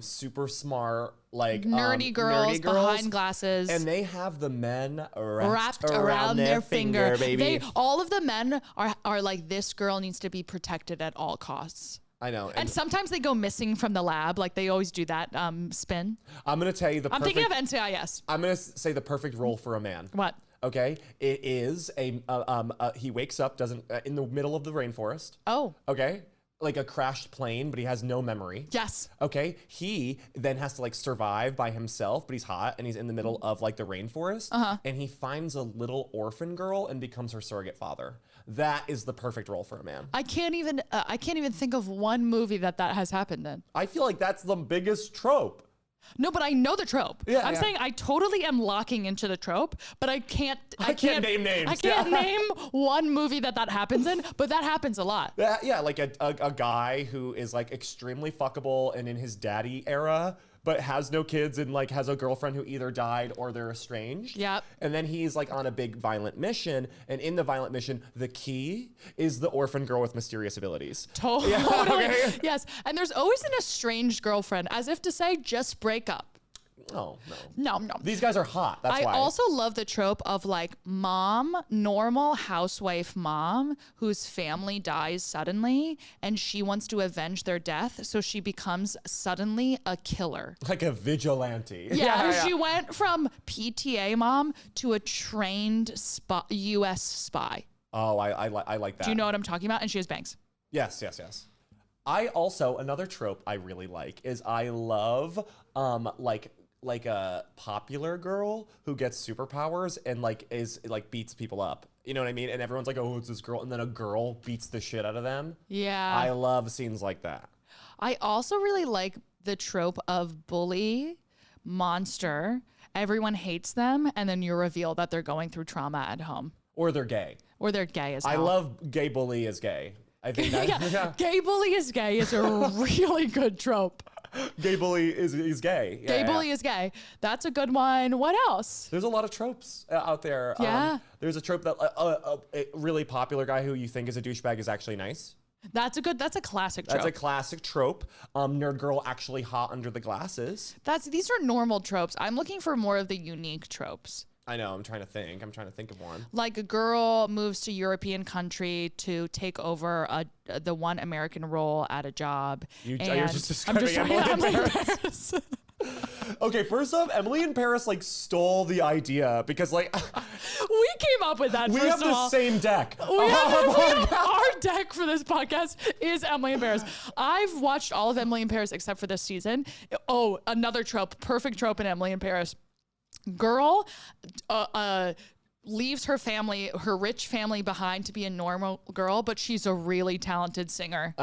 super smart, like nerdy girls behind glasses. And they have the men wrapped around their finger, baby. All of the men are like, this girl needs to be protected at all costs. I know. And sometimes they go missing from the lab. Like they always do that spin. I'm going to tell you I'm thinking of NCIS. I'm going to say the perfect role for a man. What? Okay. It is he wakes up, in the middle of the rainforest. Oh. Okay. Like a crashed plane, but he has no memory. Yes. Okay. He then has to like survive by himself, but he's hot and he's in the middle of like the rainforest. And he finds a little orphan girl and becomes her surrogate father. That is the perfect role for a man. I can't even think of one movie that has happened in. I feel like that's the biggest trope. No, but I know the trope. Yeah, I'm saying I totally am locking into the trope, but I can't name names. I can't name one movie that happens in, but that happens a lot. Yeah, like a guy who is like extremely fuckable and in his daddy era, but has no kids and like has a girlfriend who either died or they're estranged. Yep. And then he's like on a big violent mission. And in the violent mission, the key is the orphan girl with mysterious abilities. Totally. Yeah, okay. Yes. And there's always an estranged girlfriend, as if to say, just break up. Oh, No. These guys are hot. That's why. I also love the trope of like normal housewife mom whose family dies suddenly and she wants to avenge their death. So she becomes suddenly a killer. Like a vigilante. Yeah. She went from PTA mom to a trained U.S. spy. Oh, I like that. Do you know what I'm talking about? And she has bangs. Yes. I also, another trope I really like is I love like a popular girl who gets superpowers and like is like beats people up. You know what I mean? And everyone's like, oh, it's this girl. And then a girl beats the shit out of them. Yeah. I love scenes like that. I also really like the trope of bully, monster. Everyone hates them. And then you reveal that they're going through trauma at home. Or they're gay. Or they're gay as hell. I love gay bully is gay. I think that, yeah. Gay bully is gay is a really good trope. Gay bully is gay. Gay bully is gay. That's a good one. What else? There's a lot of tropes out there. Yeah. There's a trope that a really popular guy who you think is a douchebag is actually nice. That's a classic trope. That's a classic trope. Nerd girl actually hot under the glasses. These are normal tropes. I'm looking for more of the unique tropes. I know. I'm trying to think of one. Like a girl moves to European country to take over the one American role at a job. You're just describing Emily in Paris. Okay, first off, Emily in Paris like stole the idea because like we came up with that. We have the same deck. Our deck for this podcast is Emily in Paris. I've watched all of Emily in Paris except for this season. Oh, another trope, perfect trope in Emily in Paris. Girl, leaves her family, her rich family behind to be a normal girl, but she's a really talented singer.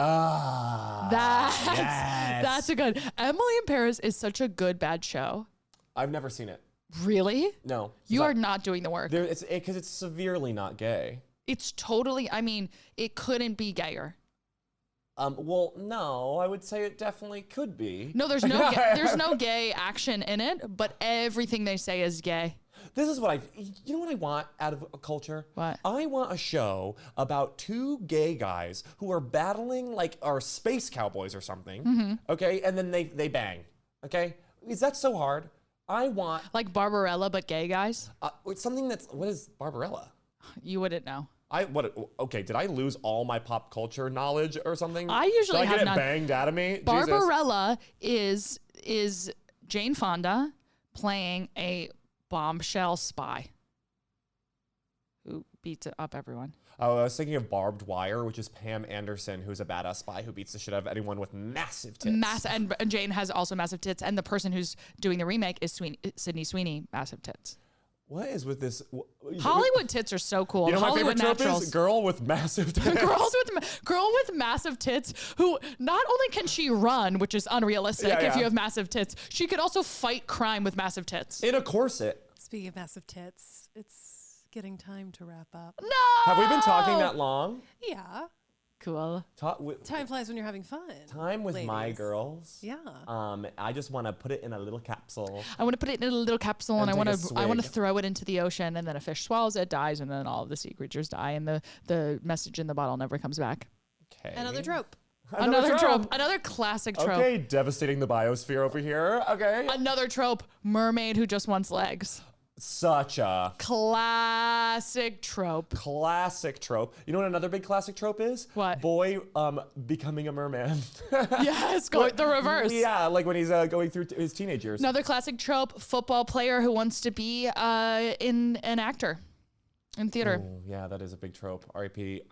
That's a good. Emily in Paris is such a good bad show. I've never seen it. Really? No. You are not doing the work. It's because it's severely not gay. It's totally, I mean, it couldn't be gayer. Well, no, I would say it definitely could be. No, there's no there's no gay action in it, but everything they say is gay. This is what you know what I want out of a culture? What? I want a show about two gay guys who are battling like are space cowboys or something. Okay, and then they bang. Okay, is that so hard? I want Like Barbarella, but gay guys? something that's what is Barbarella? You wouldn't know. Okay, did I lose all my pop culture knowledge or something? I usually did I have get none. it banged out of me? Jesus. Barbarella is Jane Fonda playing a bombshell spy who beats up everyone. Oh, I was thinking of Barbed Wire, which is Pam Anderson, who's a badass spy who beats the shit out of anyone with massive tits. And Jane has also massive tits, and the person who's doing the remake is Sydney Sweeney, massive tits. What is with this? Hollywood tits are so cool. You know, my Hollywood favorite trope naturals. is girl with massive tits. Girl with massive tits who not only can she run, which is unrealistic if you have massive tits, she could also fight crime with massive tits. In a corset. Speaking of massive tits, it's getting time to wrap up. No! Have we been talking that long? Yeah. Cool. Time flies when you're having fun. Time with my ladies. girls. Yeah. I just want to put it in a little capsule. I want to put it in a little capsule and I take want a to swig. throw it into the ocean, and then a fish swallows it, dies, and then all of the sea creatures die, and the message in the bottle never comes back. Okay. Another trope. Another trope. Another classic trope. Okay, devastating the biosphere over here. Okay. Another trope. Mermaid who just wants legs. Such a Classic trope. classic trope. You know what another big classic trope is? What? Boy becoming a merman. Yes, go the reverse. Yeah, like when he's going through his teenage years. Another classic trope, football player who wants to be in an actor in theater. Oh, yeah, that is a big trope. R.I.P.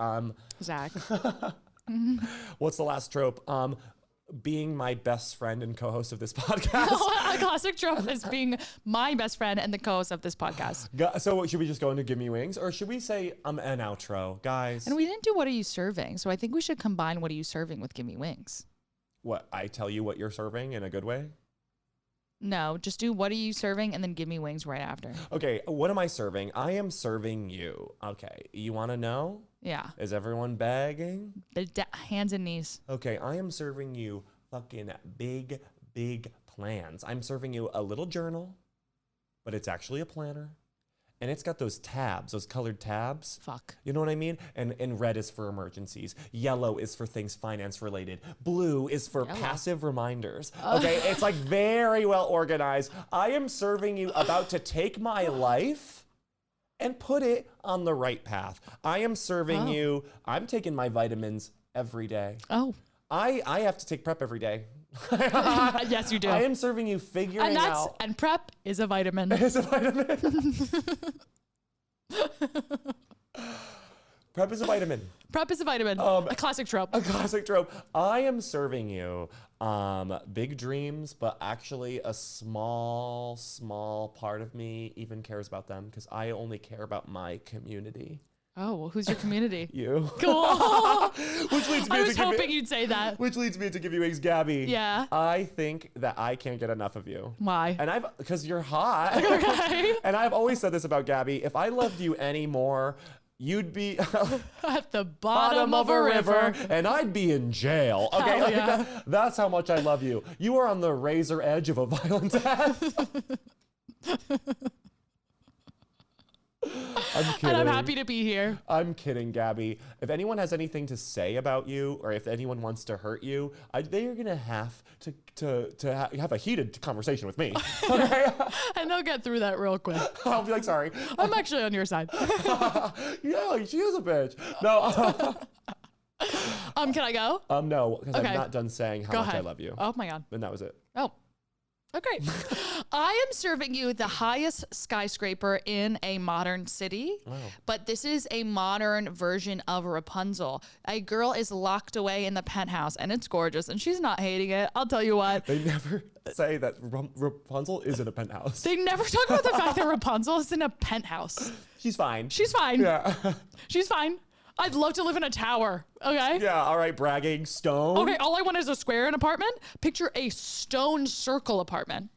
Zach. What's the last trope? Being my best friend and co-host of this podcast. A classic trope is being my best friend and the co-host of this podcast. So should we just go into Give Me Wings, or should we say an outro, guys? And we didn't do What Are You Serving? So I think we should combine What Are You Serving with Give Me Wings. What, I tell you what you're serving in a good way? No, just do What Are You Serving and then Give Me Wings right after. Okay, what am I serving? I am serving you. Okay, you want to know? Yeah. Is everyone begging? The hands and knees. Okay, I am serving you fucking big, big plans. I'm serving you a little journal, but it's actually a planner. And it's got those tabs, those colored tabs. Fuck. You know what I mean? And red is for emergencies. Yellow is for things finance related. Blue is for passive reminders. Okay, it's like very well organized. I am serving you about to take my life and put it on the right path. I am serving you, I'm taking my vitamins every day. Oh. I have to take prep every day. Yes, you do. I am serving you figuring out. And prep is a vitamin. It's a vitamin. Prep is a vitamin. Prep is a vitamin. A classic trope. A classic trope. I am serving you big dreams, but actually a small part of me even cares about them because I only care about my community. Oh, well, who's your community? You. Cool. Which leads me I was to hoping you'd say that. Which leads me to Give You Wings, Gabby. Yeah. I think that I can't get enough of you. Why? And because you're hot. Okay. And I've always said this about Gabby. If I loved you any more, you'd be At the bottom of a river. and I'd be in jail. Okay, Hell yeah. That's how much I love you. You are on the razor edge of a violent death. I'm kidding. And I'm happy to be here. I'm kidding, Gabby. If anyone has anything to say about you, or if anyone wants to hurt you, they are gonna have to have a heated conversation with me. Okay? And they'll get through that real quick. I'll be like, sorry. I'm actually on your side. Yeah, she is a bitch. No. Can I go? No, because Okay. I'm not done saying how Go much ahead. I love you. Oh my God. And that was it. Oh. Okay. I am serving you the highest skyscraper in a modern city, but this is a modern version of Rapunzel. A girl is locked away in the penthouse, and it's gorgeous, and she's not hating it. I'll tell you what. They never say that Rapunzel is in a penthouse. They never talk about the fact that Rapunzel is in a penthouse. She's fine. She's fine. Yeah. She's fine. I'd love to live in a tower, okay? Yeah, all right, bragging stone. Okay, all I want is a square an apartment. Picture a stone circle apartment.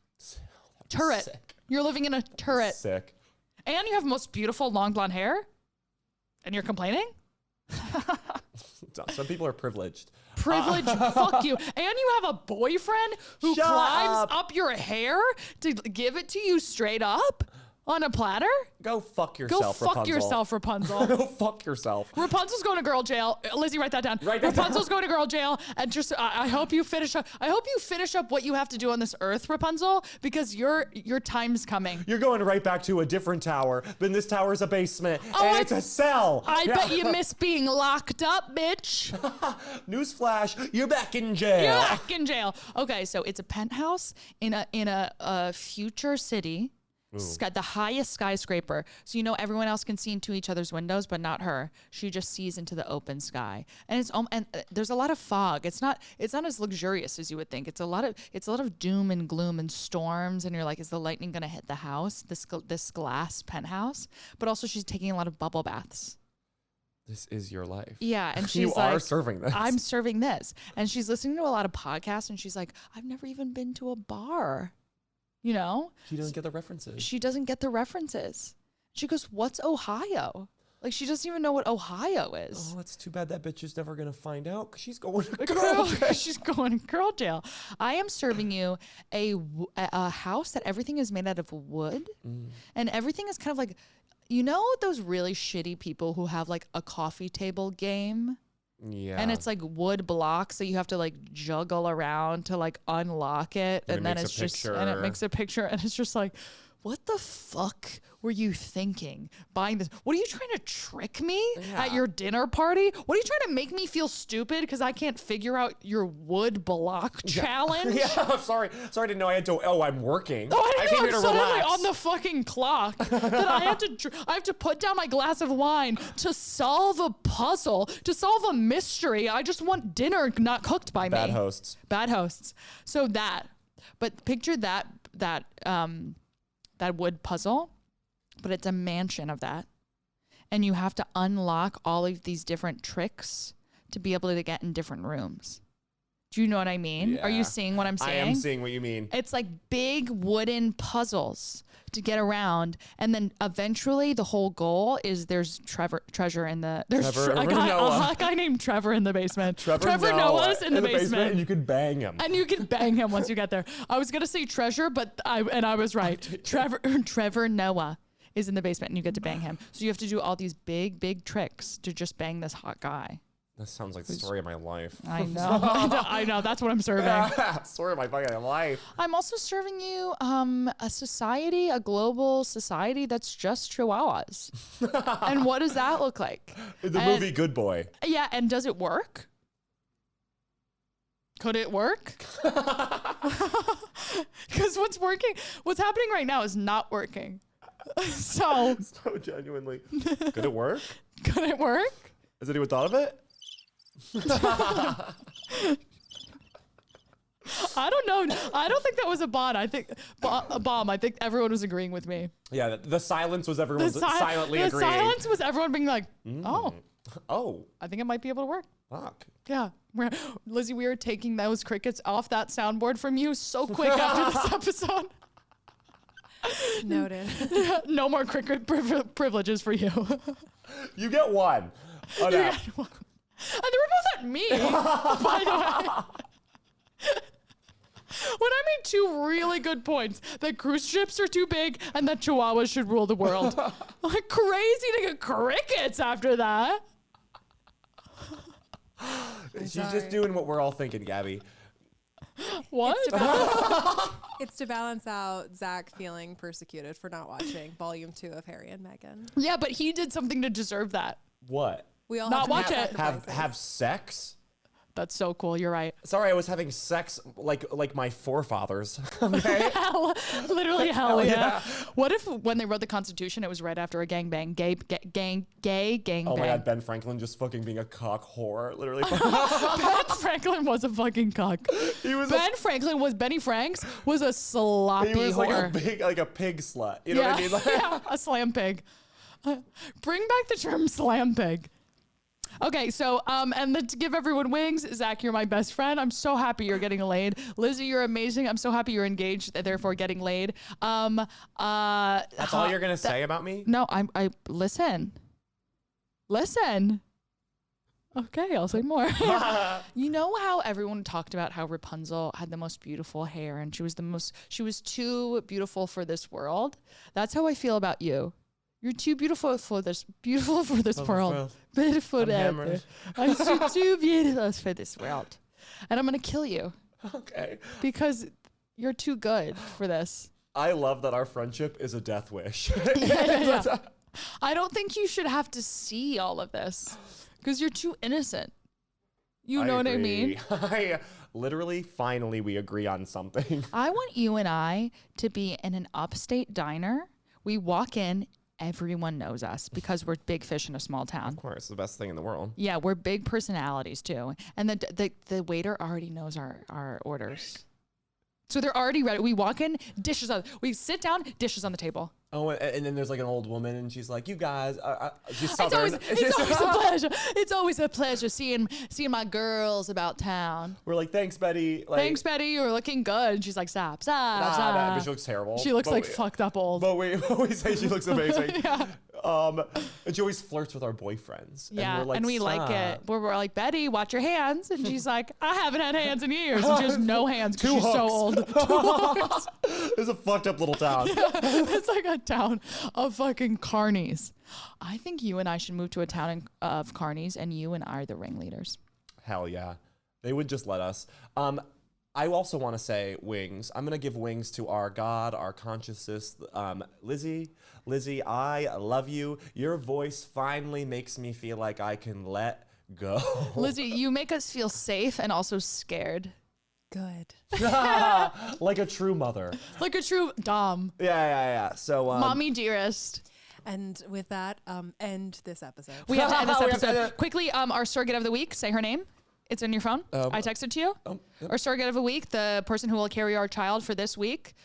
Turret. Sick. You're living in a turret. Sick. And you have most beautiful long blonde hair. And you're complaining? Some people are privileged. Privilege, fuck you. And you have a boyfriend who Shut climbs up. up your hair to give it to you straight up on a platter? Go fuck Go yourself, fuck Rapunzel. yourself, Rapunzel. Go fuck yourself. Rapunzel's going to girl jail. Lizzie, write that down. Write that Rapunzel's going to girl jail. And just, I hope you finish up. I hope you finish up what you have to do on this earth, Rapunzel, because your time's coming. You're going right back to a different tower, but this tower is a basement, Oh, and it's a cell. I bet you miss being locked up, bitch. Newsflash, you're back in jail. You're back in jail. Okay, so it's a penthouse in a future city. It's got the highest skyscraper. So, everyone else can see into each other's windows, but not her. She just sees into the open sky. And there's a lot of fog. It's not as luxurious as you would think. It's a lot of doom and gloom and storms. And you're like, is the lightning going to hit the house, this glass penthouse? But also she's taking a lot of bubble baths. This is your life. Yeah, and she's You like, are serving this. I'm serving this. And she's listening to a lot of podcasts, and she's like, I've never even been to a bar. She doesn't get the references. She doesn't get the references. She goes, what's Ohio? Like, she doesn't even know what Ohio is. Oh, it's too bad that bitch is never going to find out because she's going to girl jail. She's going to girl jail. I am serving you a house that everything is made out of wood. And everything is kind of like, those really shitty people who have like a coffee table game? Yeah. And it's like wood blocks that you have to like juggle around to like unlock it. And then it's just, and it makes a picture. And it's just like, what the fuck were you thinking buying this? What are you trying to trick me at your dinner party? What are you trying to make me feel stupid because I can't figure out your wood block challenge? Yeah, I'm sorry. Sorry, I didn't know I had to. Oh, I'm working. Oh, I came know, here I'm to suddenly relax. on the fucking clock that I have to put down my glass of wine to solve a puzzle, to solve a mystery. I just want dinner not cooked by me. Bad hosts. Bad hosts. So but picture that wood puzzle, but it's a mansion of that. And you have to unlock all of these different tricks to be able to get in different rooms. Do you know what I mean? Yeah. Are you seeing what I'm saying? I am seeing what you mean. It's like big wooden puzzles to get around. And then eventually the whole goal is there's treasure in the... There's a guy named Trevor in the basement. Trevor Noah's in the basement. And you could bang him. And you can bang him once you get there. I was going to say treasure, but I was right. Trevor Noah is in the basement and you get to bang him. So you have to do all these big, big tricks to just bang this hot guy. That sounds like the story of my life. I know. I know. That's what I'm serving. Story of my fucking life. I'm also serving you a global society that's just chihuahuas. And what does that look like? The movie Good Boy. Yeah, and does it work? Could it work? Because what's happening right now is not working. So Genuinely. Could it work? Could it work? Has anyone thought of it? I don't know. I don't think that was a bomb. I think a bomb. I think everyone was agreeing with me. Yeah, the silence was everyone silently agreeing. The silence was everyone being like, oh, I think it might be able to work. fuck. Yeah. Lizzie, we are taking those crickets off that soundboard from you so quick after this episode. Noted. No more cricket privileges for you. You get one. Oh, no. And they were both at me, by the way. When I made two really good points, that cruise ships are too big and that chihuahuas should rule the world. Like crazy to get crickets after that. She's just doing what we're all thinking, Gabby. What? It's to balance out Zach feeling persecuted for not watching Volume 2 of Harry and Meghan. Yeah, but he did something to deserve that. What? We all Not have to watch make it. sacrifices. Have sex? That's so cool. You're right. Sorry, I was having sex like my forefathers. Okay. Literally hell yeah. What if when they wrote the Constitution, it was right after a gangbang, gay gangbang? Oh my God, Ben Franklin just fucking being a cock whore, literally. Ben Franklin was a fucking cock. He was Benny Franks was a sloppy he was whore. like a pig slut. You know what I mean? Like, Yeah, a slam pig. Bring back the term slam pig. Okay, so and then to give everyone wings, Zach, you're my best friend. I'm so happy you're getting laid. Lizzie, you're amazing. I'm so happy you're engaged, therefore getting laid. that's all you're gonna say about me? No, I listen. Okay, I'll say more. You know how everyone talked about how Rapunzel had the most beautiful hair and she was too beautiful for this world? That's how I feel about you. You're too beautiful for this world. Beautiful. I'm too beautiful for this world. And I'm going to kill you. Okay. Because you're too good for this. I love that our friendship is a death wish. Yeah. I don't think you should have to see all of this because you're too innocent. You know what I mean? Finally, we agree on something. I want you and I to be in an upstate diner. We walk in. Everyone knows us because we're big fish in a small town. Of course, the best thing in the world. Yeah, we're big personalities too. And the waiter already knows our orders. So they're already ready. We walk in, we sit down, dishes on the table. Oh, and then there's like an old woman, and she's like, "You guys, she's It's Southern." always a pleasure. It's always a pleasure seeing my girls about town. We're like, "Thanks, Betty." Like, Thanks, Betty. You're looking good. And she's like, stop. Nah, but she looks terrible. She looks fucked up old. But we say she looks amazing. Yeah. And she always flirts with our boyfriends. Yeah, and we like it. "Stop." We're like, Betty, watch your hands. And she's like, I haven't had hands in years. And she has no hands because Two she's so hooks. old. It's a fucked up little town. It's like a town of fucking carnies. I think you and I should move to a town of carnies, and you and I are the ringleaders. Hell yeah. They would just let us. I also want to say wings. I'm going to give wings to our God, our consciousness. Lizzie, I love you. Your voice finally makes me feel like I can let go. Lizzie, you make us feel safe and also scared. Good. Like a true mother. Like a true dom. Yeah. So, Mommy dearest. And with that, end this episode. We have to end this We have to end episode. it. Quickly, our surrogate of the week, say her name. It's in your phone. I texted to you. Yep. Our surrogate of the week, the person who will carry our child for this week,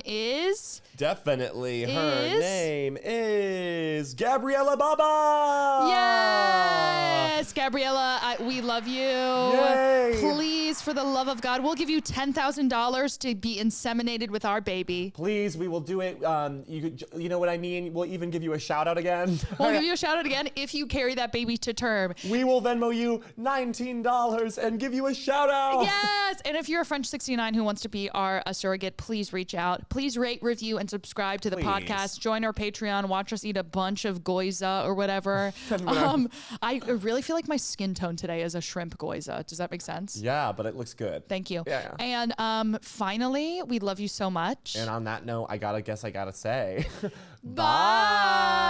is... Definitely her Is- name is Gabriella Baba. Yes, Gabriella, we love you. Yay. Please, for the love of God, we'll give you $10,000 to be inseminated with our baby. Please, we will do it. You know what I mean? We'll even give you a shout out again. We'll give you a shout out again if you carry that baby to term. We will Venmo you $19 and give you a shout out. Yes, and if you're a French 69 who wants to be a surrogate, please reach out. Please rate, review, and subscribe to the Please. podcast. Join our Patreon. Watch us eat a bunch of goiza or whatever. I really feel like my skin tone today is a shrimp goiza. Does that make sense? Yeah, but it looks good. Thank you. Yeah. And finally, we love you so much. And on that note, I gotta say, Bye.